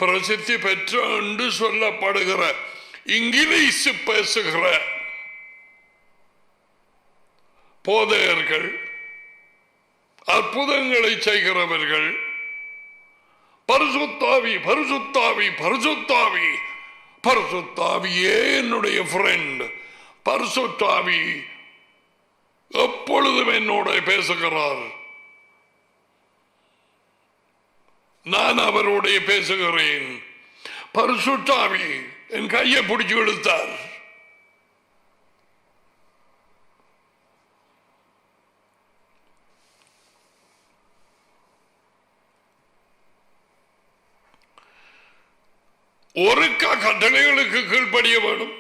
பிரசித்தி பெற்ற என்று சொல்லப்படுகிற இங்கிலீஷ் பேசுகிற போதையர்கள், அற்புதங்களை செய்கிறவர்கள், பரிசுத்தாவி பரிசுத்தாவி பரிசுத்தாவி பரிசுத்தாவியே என்னுடைய ஃப்ரெண்ட், பரிசுத்தாவி எப்பொழுதும் என்னோட பேசுகிறார், நான் அவருடைய பேசுகிறேன். பரிசுத்தாவி என் கையை பிடிச்சு எடுத்தார். ஒரு கட்டளைகளுக்கு கீழ்ப்படிய வேண்டும்.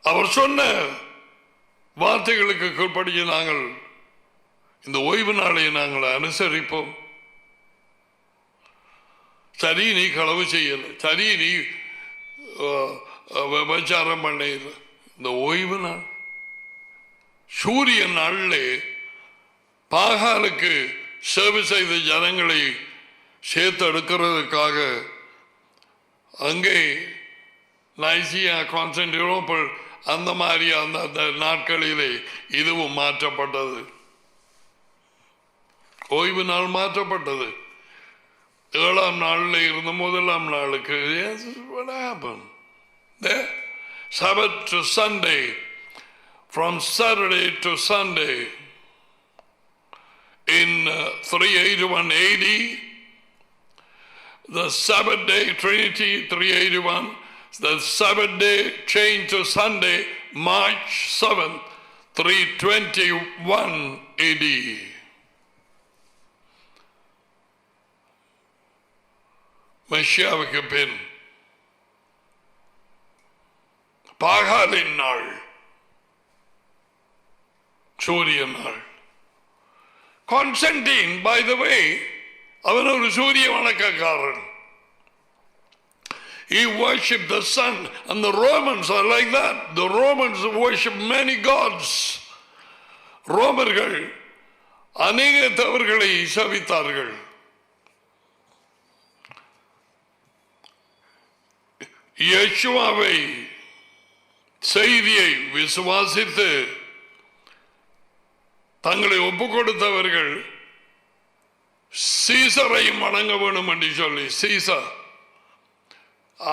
அவர் சொன்ன வார்த்தைகளுக்கு கீழ்ப்படிய நாங்கள் இந்த ஓய்வு நாளை நாங்கள் அனுசரிப்போம். சரி, நீ களவு செய்யல, சரி நீ விபச்சாரம் பண்ண, இந்த ஓய்வு நாள் சூரிய நாள்ல பாகாலுக்கு சேவை செய்த ஜனங்களை சேர்த்து எடுக்கிறதுக்காக அங்கே நைசியா, கான்ஸ்டன்டினோப்பிள் அந்த மாதிரி அந்த நாட்களிலே இதுவும் மாற்றப்பட்டது. ஓய்வு நாள் மாற்றப்பட்டது. 7ஆம் நாளில் இருந்து 1ஆம் நாளுக்கு. What happened? Sabbath to Sunday, from Saturday to Sunday in 381 AD, the Sabbath day Trinity 381, the Sabbath day changed to Sunday March 7th 321 AD. மெஷியாவுக்கு பின் பாகாலின் நாள், சூரிய நாள். கான்ஸ்டன்டைன், by the way, அவன் ஒரு சூரிய வணக்கக்காரன். He worshipped the sun, and the Romans are like that. The Romans worship many gods. ரோமர்கள் அநேக தவறுகளை சபித்தார்கள். இயேசுவை செய்தியை விசுவாசித்து தங்களை ஒப்புக் கொடுத்தவர்கள் சீசரையும் வணங்க வேண்டும் என்று சொல்லி சீசர்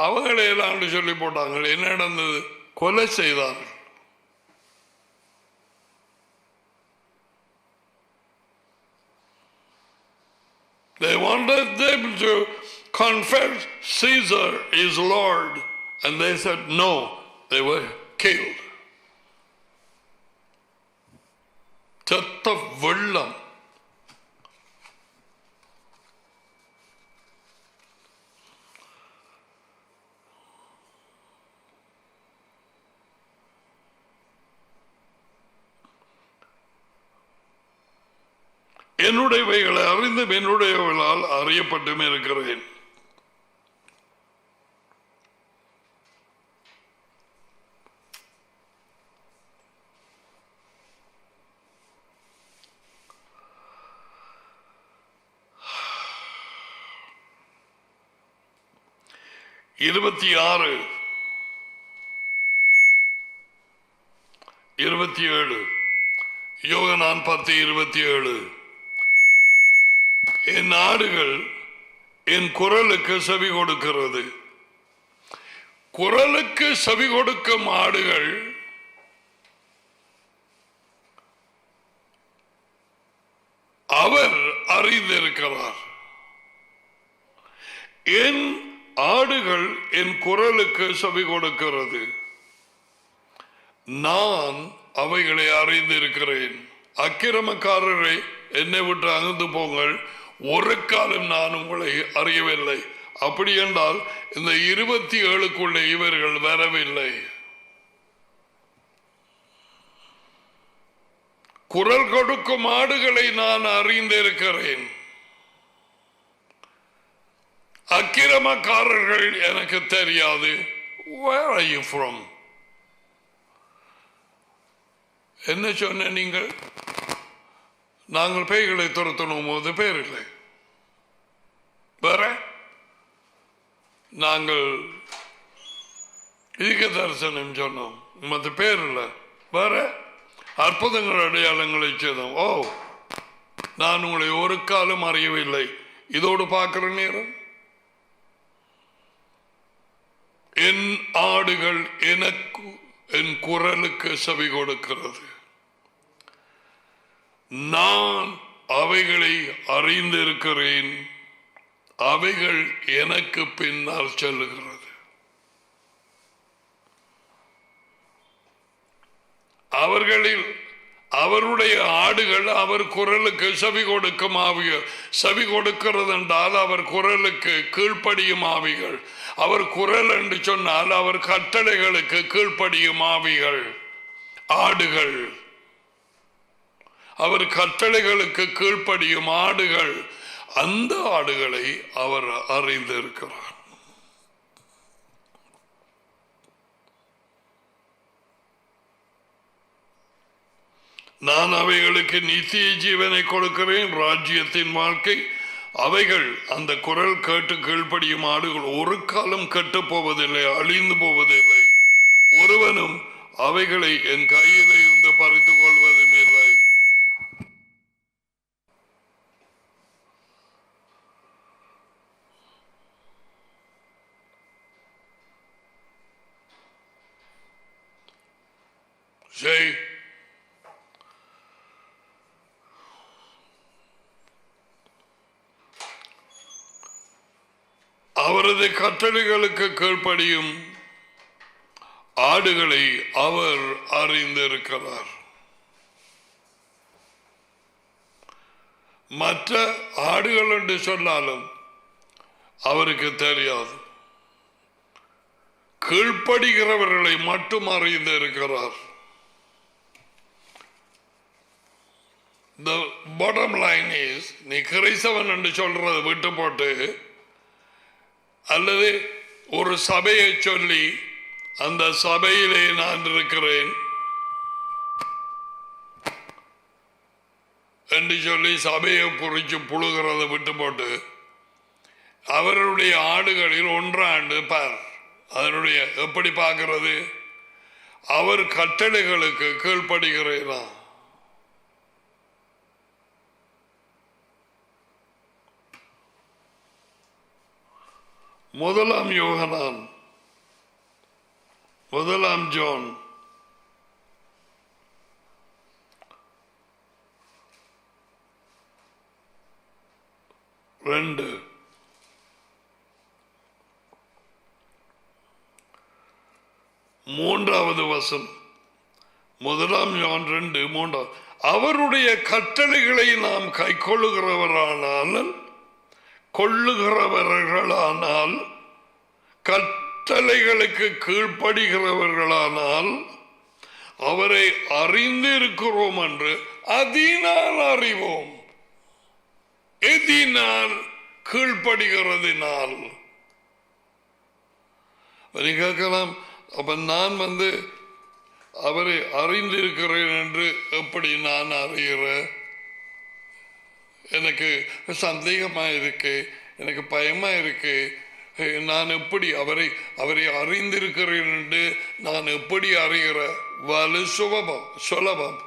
அவங்களை எல்லாம் சொல்லி போட்டாங்க. என்ன நடந்தது? கொலை செய்தார்கள். They wanted them to confess Caesar is Lord, and they said no. They were killed. செத்த வெள்ளம். என்னுடையவைகளை அறிந்தும் என்னுடையவர்களால் அறியப்பட்டும் இருக்கிறேன். இருபத்தி 27 யோகனான் 10:27 என் ஆடுகள் என் குரலுக்கு செவி கொடுக்கிறது. குரலுக்கு செவி கொடுக்கும் ஆடுகள் அவர் அறிந்திருக்கிறார். என் ஆடுகள் என் குரலுக்கு செவி கொடுக்கிறது, நான் அவைகளை அறிந்திருக்கிறேன். அக்கிரமக்காரரை என்னை விட்டு அகன்று போங்கள், ஒரு காலம் நான் உங்களை அறியவில்லை. அப்படி என்றால் இந்த 27க்குள்ளே இவர்கள் வரவில்லை. குரல் கொடுக்கும் ஆடுகளை நான் அறிந்திருக்கிறேன். அக்கிரமக்காரர்கள் எனக்கு தெரியாது. Where are you from? என்ன சொன்ன நீங்கள்? நாங்கள் பேய்களை துரத்தணும் போது பேர் இல்லை. வேற நாங்கள் இதுக்கு தரிசனம் சொன்னோம், மற்ற பேர் இல்லை. வேற அற்புதங்கள் அடையாளங்களை செய்தோம். ஓ, நான் உங்களை ஒரு காலம் அறியவில்லை. இதோடு பார்க்கிற நேரம் என் ஆடுகள் எனக்கு என் குரலுக்கு செவி கொடுக்கிறது, நான் அவைகளை அறிந்திருக்கிறேன், அவைகள் எனக்கு பின்னால் செல்லுகிறது. அவர்களில் அவருடைய ஆடுகள் அவர் குரலுக்கு செவி கொடுக்கும் ஆவிகள். செவி கொடுக்கிறது என்றால் அவர் குரலுக்கு கீழ்ப்படியும் ஆவிகள். அவர் குரல் என்று சொன்னால் அவர் கட்டளைகளுக்கு கீழ்ப்படியும் ஆவிகள், ஆடுகள். அவர் கட்டளைகளுக்கு கீழ்ப்படியும் ஆடுகள். அந்த ஆடுகளை அவர் அறிந்திருக்கிறார். நான் அவைகளுக்கு நித்திய ஜீவனை கொடுக்கிறேன், ராஜ்யத்தின் வாழ்க்கை. அவைகள் அந்த குரல் கேட்டு கீழ்ப்படியும் ஆடுகள் ஒரு காலம் கெட்டு போவதில்லை, அழிந்து போவதில்லை. ஒருவனும் அவைகளை என் கையில் இருந்து பறித்துக் கொள்வதும் இல்லை. ஜெய் அவரது கட்டளைகளுக்கு கீழ்ப்படியும் ஆடுகளை அவர் அறிந்திருக்கிறார். மற்ற ஆடுகள் என்று சொன்னாலும் அவருக்கு தெரியாது. கீழ்ப்படுகிறவர்களை மட்டும் அறிந்திருக்கிறார். The bottom line is, நீ கிறிஸ்தவன் என்று சொல்றதை விட்டு போட்டு அல்லது ஒரு சபையை சொல்லி அந்த சபையிலே நான் இருக்கிறேன் என்று சொல்லி சபையை குறித்து புழுகிறத விட்டு போட்டு அவருடைய ஆடுகளில் ஒன்றாண்டு பார். அதனுடைய எப்படி பார்க்கிறது? அவர் கட்டளைகளுக்கு கீழ்ப்படுகிறேனா? முதலாம் யோகனான், முதலாம் ஜான், 2 மூன்றாவது வசனம். 1 John 2 3. அவருடைய கட்டளைகளை நாம் கை கொள்ளுகிறவர்களானால் கட்டளைகளுக்கு கீழ்ப்படுகிறவர்களானால் அவரை அறிந்திருக்கிறோம் என்று அதனால் அறிவோம். எதினால்? கீழ்ப்படுகிறதினால். கேட்கலாம், அப்ப நான் அவரை அறிந்திருக்கிறேன் என்று எப்படி நான் அறிகிறேன்? எனக்கு சந்தேகமா இருக்கு, எனக்கு பயமா இருக்கு. நான் எப்படி அவரை அறிந்திருக்கிறேன் என்று நான் எப்படி அறிகிற? வலு சுலபம்.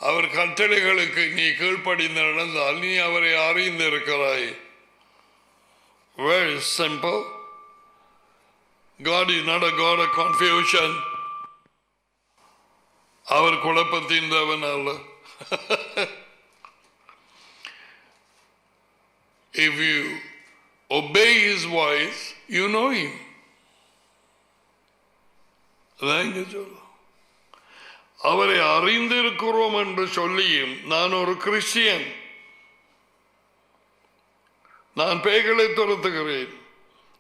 அவர் கட்டளைகளுக்கு நீ கீழ்ப்படிந்து நடந்தால் நீ அவரை அறிந்திருக்கிறாய். Very simple. God is not a God of confusion. அவர் குழப்பத்தின் தேவன் அல்ல. If you obey his voice, you know him. அவரை அறிந்திருக்கிறோம் என்று சொல்லியும் நான் ஒரு கிறிஸ்டியன், நான் பேய்களை துரத்துகிறேன்,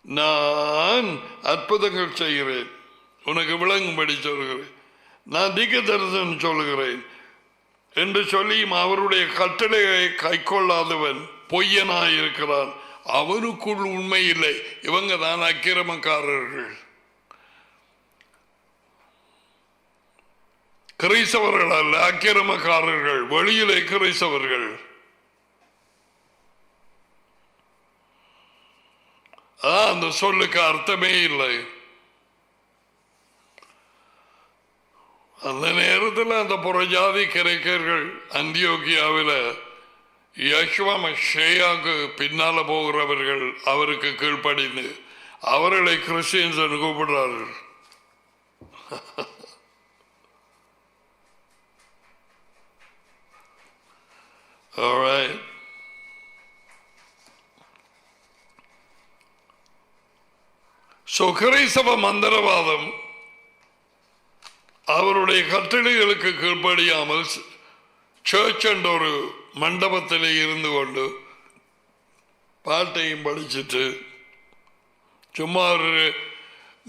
நான் அற்புதங்கள் செய்கிறேன், உனக்கு விளங்கும்படி சொல்கிறேன், நான் தீர்க்க தரிசனம் சொல்லுகிறேன் என்று சொல்லியும் அவருடைய கட்டளையை கை கொள்ளாதவன் பொய்யனாயிருக்கிறான். அவனுக்குள் உண்மை இல்லை. இவங்க தான் அக்கிரமக்காரர்கள், கிறிஸ்தவர்கள் அல்ல, அக்கிரமக்காரர்கள், வெளியிலே கிறிஸ்தவர்கள். அந்த சொல்லுக்கு அர்த்தமே இல்லை. அந்த நேரத்தில் அந்த புறஜாதி கிரேக்கர்கள் அந்தியோக்கியாவில் யெகோவா மஷியாவுக்கு பின்னால போகிறவர்கள் அவருக்கு கீழ்ப்படிந்து அவர்களை கிறிஸ்டியன்ஸ் என்று கூப்பிடுறார்கள். Alright. So கிறிஸ்தவ மந்திரவாதம் அவருடைய கட்டளைகளுக்கு கீழ்ப்படியாமல் சர்ச் என்ற ஒரு மண்டபத்தில் இருந்து கொண்டு பாட்டையும் படிச்சுட்டு சும்மா ஒரு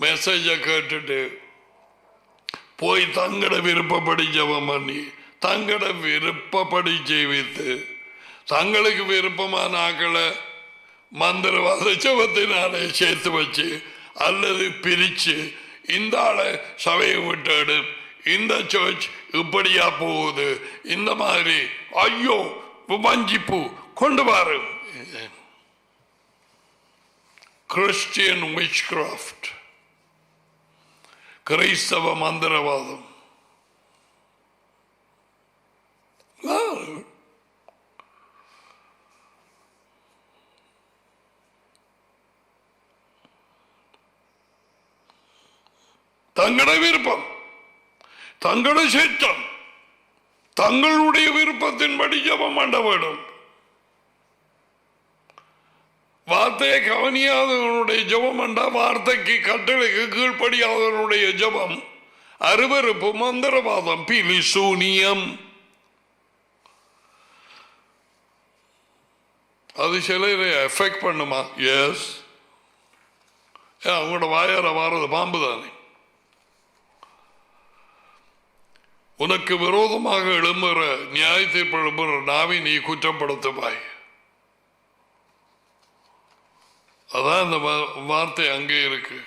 மெசேஜை கேட்டுட்டு போய் தங்கட விருப்பப்படி ஜெபம் பண்ணி தங்கட விருப்பப்படி ஜெயித்து தங்களுக்கு விருப்பமான ஆக்களை மந்திரவாத ஜெபத்தினாலே சேர்த்து வச்சு அல்லது பிரித்து இந்த ஆளை சபையை விட்டு இந்த சர்ச் இப்படியா போகுது, இந்த மாதிரி ஐயோ வஞ்சிப்பு கொண்டு வாரு. கிறிஸ்டியன் விச்கிராஃப்ட், கிறிஸ்தவ மந்திரவாதம். தங்களுடைய விருப்பம், தங்களுடைய சேச்சம், தங்களுடைய விருப்பத்தின்படி ஜெபம் பண்ண வேண்டும். வார்த்தையை கவனியாதவனுடைய ஜெபம் என்றா வார்த்தைக்கு கட்டளைக்கு கீழ்ப்படியாதவனுடைய ஜெபம் அருவருப்பு, மந்திரவாதம், பிலி சூனியம். அது சிலரை எஃபெக்ட் பண்ணுமா? எஸ். அவங்களோட வாயார வாரது பாம்பு தானே. உனக்கு விரோதமாக எழும்புற நியாய தீர்ப்பு எழும்புற நாவை நீ குற்றப்படுத்துவாய். அதான் அந்த வார்த்தை அங்கே இருக்கு.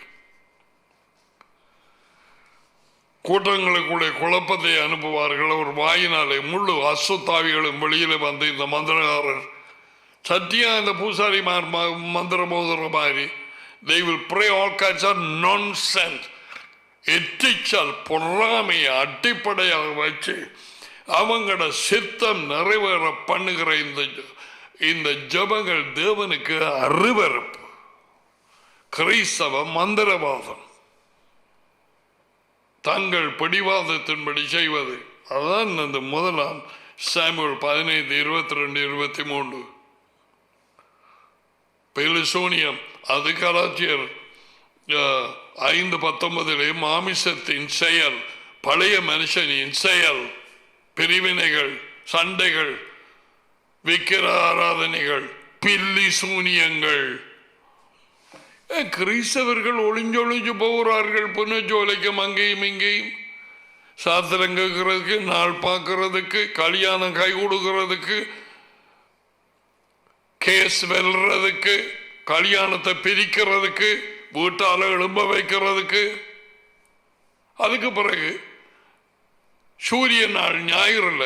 கூட்டங்களுக்குள்ளே குழப்பத்தை அனுப்புவார்கள். ஒரு வாயினாலே முழு அசுத்தாவிகளும் வெளியில வந்து இந்த மந்திரகாரர் சத்தியா இந்த பூசாரி மந்திர மோதுற மாதிரி they will pray all kinds of nonsense. எட்டிச்சல் பொறாமையை அடிப்படையாக வச்சு அவங்களோட சித்தம் நிறைவேற பண்ணுகிற இந்த ஜபங்கள் தேவனுக்கு அருவருப்பு. கிறிஸ்தவ மந்திரவாதம், தங்கள் பிடிவாதத்தின்படி செய்வது. அதான் அந்த 1 சாமுவேல் 15:22-23. பெலிசோனியம். அது கலாச்சியர் 5:19 மாமிசத்தின் செயல், பழைய மனுஷனின் செயல், பிரிவினைகள், சண்டைகள், விக்கிர ஆராதனைகள், பில்லி சூனியங்கள். கிறிஸ்தவர்கள் ஒளிஞ்சொழிஞ்சு போகிறார்கள். புனஜோலைக்கும் அங்கேயும் இங்கேயும் சாத்திரம் கேட்கறதுக்கு, நாள் பார்க்கறதுக்கு, கல்யாணம் கை கொடுக்கறதுக்கு, கேஸ் வெல்றதுக்கு, கல்யாணத்தை பிரிக்கிறதுக்கு, வீட்டால எழும்ப வைக்கிறதுக்கு. அதுக்கு பிறகு சூரிய நாள் ஞாயிறுல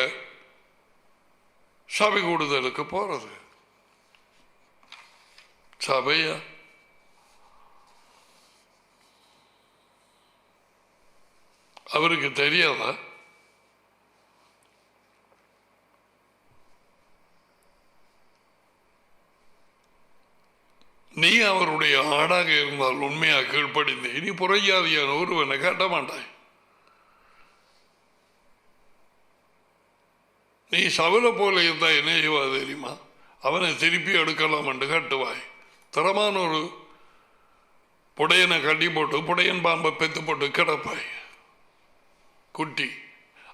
சபை கூடுதலுக்கு போறது. சபையா? அவருக்கு தெரியாதா? நீ அவருடைய ஆடாக இருந்தால் உண்மையாக கீழ்ப்படிந்து இனி புறையாதியான ஒருவனை காட்ட மாட்டாய். நீ சவலை போல இருந்தா என்ன செய்வா தெரியுமா? அவனை திருப்பி எடுக்கலாம் என்று கட்டுவாய். தரமான ஒரு புடையனை கட்டி போட்டு புடையன் பாம்பை பெத்து போட்டு கிடப்பாய். குட்டி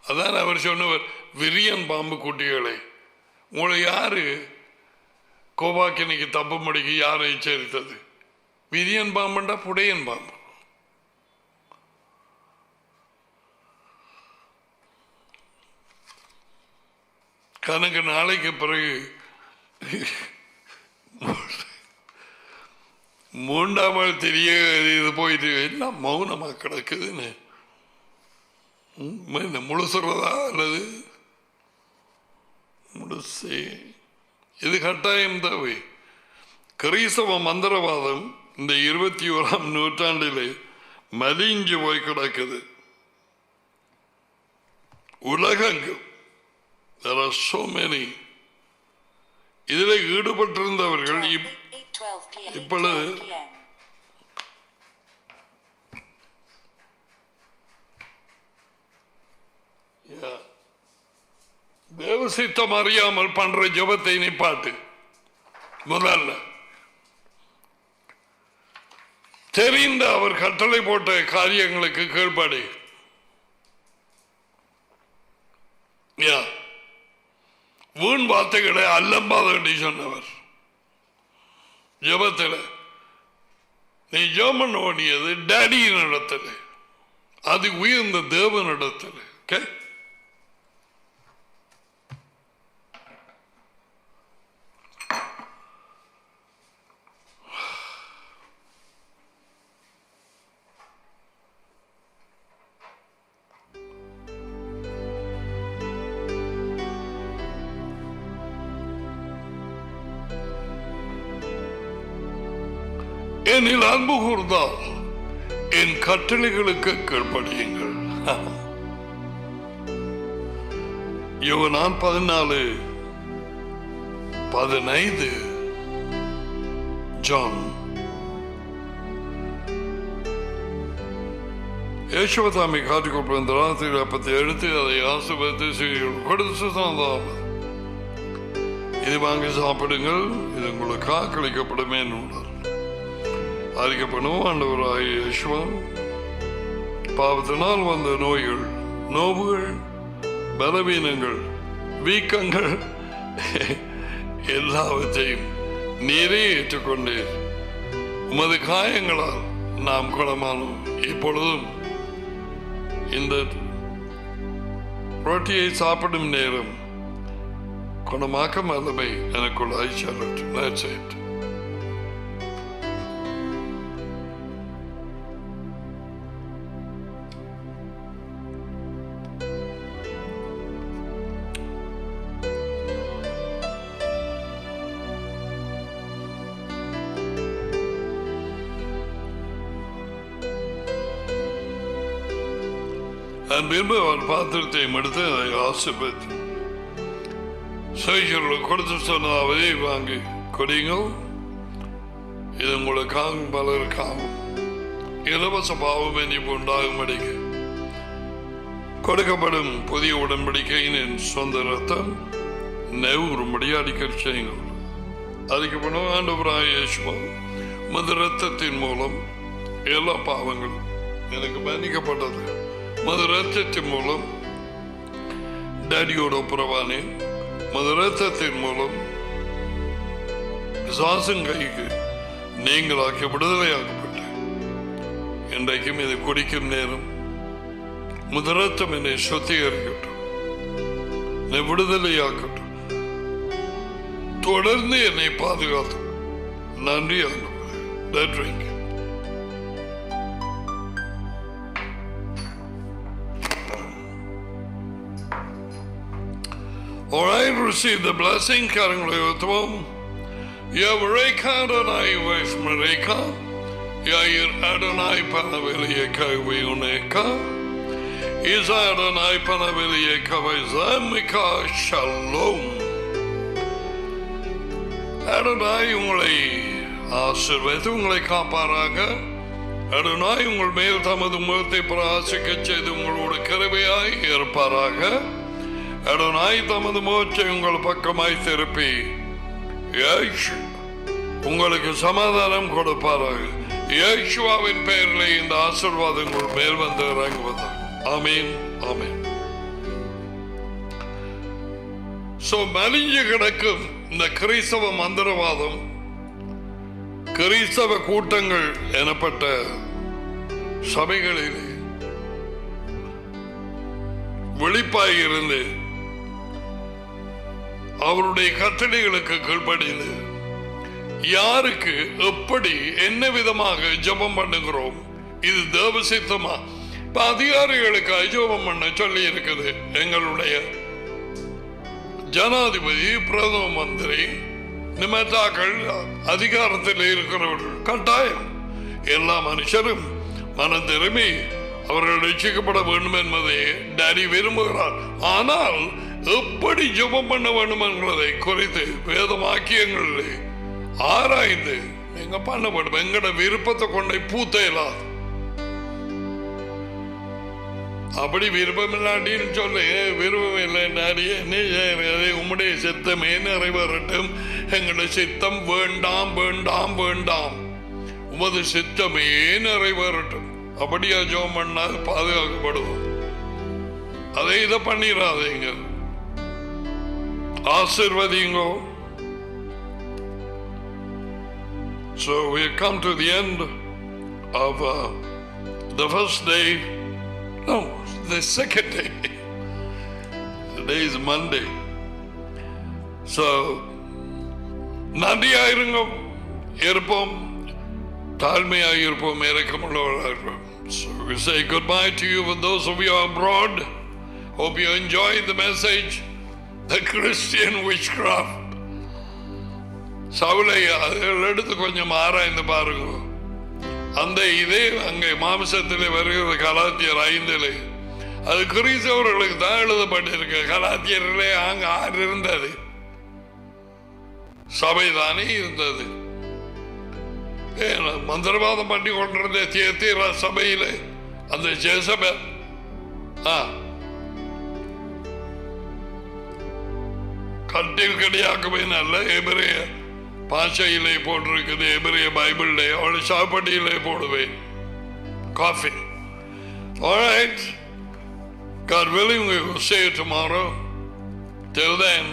அதான் அவர் சொன்னவர், விரியன் பாம்பு குட்டிகளை. உங்களை யாரு கோபாக்கினிக்கு தப்பு மடிக்கு யாரை எச்சரித்தது? விரியன் பாம்புண்டா புடையன் பாம்பு. கணக்கு நாளைக்கு பிறகு 3ஆம் நாள் தெரிய இது போயிட்டு எல்லாம் மௌனமாக கிடக்குதுன்னு முழுசுறதா அல்லது முழுசே? இது கட்டாயம் தேவை. கிறிஸ்தவ மந்திரவாதம் இந்த 21ஆம் நூற்றாண்டிலே மலிஞ்சு போய் கிடக்குது. உலகெங்கும் there are so many. இதில் ஈடுபட்டிருந்தவர்கள் இப்பொழுது தேவசித்தம் அறியாமல் பண்ற ஜபத்தை நிப்பாட்டு. முதல்ல தெரிந்த அவர் கட்டளை போட்ட காரியங்களுக்கு கீழ்ப்படி. வீண் வார்த்தைகளை அல்லம்பாதடி சொன்னவர். ஜபத்தில் நீ ஜெபம் பண்ண வேண்டியது டேடியின் இடத்துல, அது உயர்ந்த தேவனிடத்தில். ஓகே, என்னில் அன்பு கூர்ந்தால் என் கட்டளைகளுக்கு கீழ்ப்படியுங்கள். யோவான் 14:15 ஜான். യേശുവതാമി കാറ്റിക്കൊപ്പം ദ്രാത്തിൽ അപ്പത്തെ എടുത്ത് அதை ஆசீர்வதித்து கொடுத்து தந்தார். இது வாங்கி சாப்பிடுங்கள், இது உங்களுக்கு கழிக்கப்படும் என்றார். அறிக்கப்படும் ஆண்டவராகிய இயேசு பாவத்தினால் வந்த நோய்கள், நோவுகள், பலவீனங்கள், வீக்கங்கள் எல்லாவற்றையும் நீரே ஏற்றுக்கொண்டீர். உமது காயங்களால் நாம் குணமானோம். இப்பொழுதும் இந்த ரொட்டியை சாப்பிடும் நேரம் குணமாக்க வல்லமை எனக்குள் ஐச்சல். அன்பின்பு அவர் பாத்திரத்தை எடுத்து அதை ஆசீர்வதித்து சைஷர்களுக்கு கொடுத்து சொன்னதாவது வாங்கி கொடிங்க, இது உங்களுக்காகவும் பலருக்காகவும் இலவச பாவம் மன்னிப்பு உண்டாகும்படிக்கு கொடுக்கப்படும் புதிய உடன்படிக்கையின் என் சொந்த ரத்தம் நெவுறும்படி அடிக்கடி செய்யுங்கள். அதுக்கு பிறகு ஆண்டவராகிய இயேசுவா மது ரத்தத்தின் மூலம் எல்லா பாவங்களும் எனக்கு மன்னிக்கப்பட்டது. மது ரத்தத்தின் மூலம் டேடியோட புறவானே, மது ரத்தத்தின் மூலம் பிசாசின் கைக்கு நீங்களாக்கி விடுதலையாக்கப்பட்டேன். இன்றைக்கும் இதை குடிக்கும் நேரம் மது ரத்தம் என்னை சுத்திகரிக்கட்டும், என்னை விடுதலையாக்கட்டும், தொடர்ந்து என்னை பாதுகாத்து. நன்றி ஆண்டவரே. நன்றி. All right, receive the blessing. கரங்களை உயர்த்துவோம். Yavreka Adonai Vashmareka, Yair Adonai Panaviliyeka Vayuneka, Is Adonai Panaviliyeka Vayzamika Shalom. Adonai உங்களை ஆசீர்வதித்து உங்களை காப்பாராக. Adonai உங்கள் மேல் தமது முகத்தை பிரகாசிக்கச் செய்து உங்களோடு கிருபையாய் இருப்பாராக. Adonai தமது முகத்தை உங்கள் பக்கமாய் திருப்பி உங்களுக்கு சமாதானம் கொடுப்பாராக. இயேசுவின் பெயரில் இந்த ஆசீர்வாதங்கள் மேல் வந்து இறங்குவதாக. ஆமீன், ஆமீன். மலிஞ்சு கிடக்கும் இந்த கிறிஸ்தவ மந்திரவாதம், கிறிஸ்தவ கூட்டங்கள் எனப்பட்ட சபைகளிலே வெளிப்பாய் இருந்து அவருடைய கட்டளைகளுக்கு கீழ்ப்படிந்து யாருக்கு எப்படி என்ன விதமாக ஜெபம் பண்ணுகிறோம், இது தேவ சித்தமா? இப்ப அதிகாரிகளுக்கு ஜெபம் பண்ண சொல்லி இருக்குது. எங்களுடைய ஜனாதிபதி, பிரதம மந்திரி, நிமித்தாக்கள், அதிகாரத்தில் இருக்கிறவர்கள் கட்டாயம் எல்லா மனுஷரும் மனம் திரும்பி அவர்கள் ரட்சிக்கப்பட வேண்டும் என்பதை டாடி விரும்புகிறார். ஆனால் எப்படி ஜெபம் பண்ண வேண்டும் என்பதை குறித்து வேத வாக்கியங்களில் ஆராய்ந்து நீங்க பண்ண வேண்டும். எங்கட விருப்பத்தை கொண்டே பூத்தையலாது. அப்படி விருப்பம் இல்லாட்டின்னு சொல்ல விருப்பம் இல்லை டாடியே, உம்முடைய சித்தமே நிறைவேறட்டும், எங்களுடைய சித்தம் வேண்டாம் வேண்டாம் வேண்டாம், உமது சித்தமே நிறைவேறட்டும். அப்படியா ஜெபம் பண்ணால் பாதுகாக்கப்படுவோம். அதை இதை பண்ணிடாதீங்க, ஆசீர்வதிங்கோ. So we come to the end of the first day. No, the second day. Today is Monday. So நன்றியாயிருங்க, இருப்போம், தாழ்மையாயிருப்போம், இரக்கமுள்ளவர்களாக. So we say goodbye to you for those of you abroad. Hope you enjoyed the message, the Christian witchcraft. சவுலை எடுத்து கொஞ்சம் ஆராய்ந்து பாருங்க. அந்த இதே அங்கே மாம்சத்திலே வருகிறது கலாத்தியர் 5 அது கிறிஸ்தவர்களுக்கு தான் எழுதப்பட்டிருக்கு. கலாத்தியர்களே அங்க ஆறு இருந்தது, சபைதானே இருந்தது. மந்திரவாதம் பண்ணி கொண்டிருந்த தியத்தீரா சபையில அந்த ஜேசபேல் கட்டில் கடியாக்கவே நல்ல எபிரேய பாஷையிலே போட்டிருக்குது, எபிரேய பைபிளிலே அவளை சாப்பாட்டியிலே போடுவேன். Coffee. All right. God willing, we will see you tomorrow. Till then,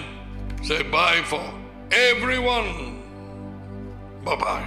say bye for everyone. Bye-bye.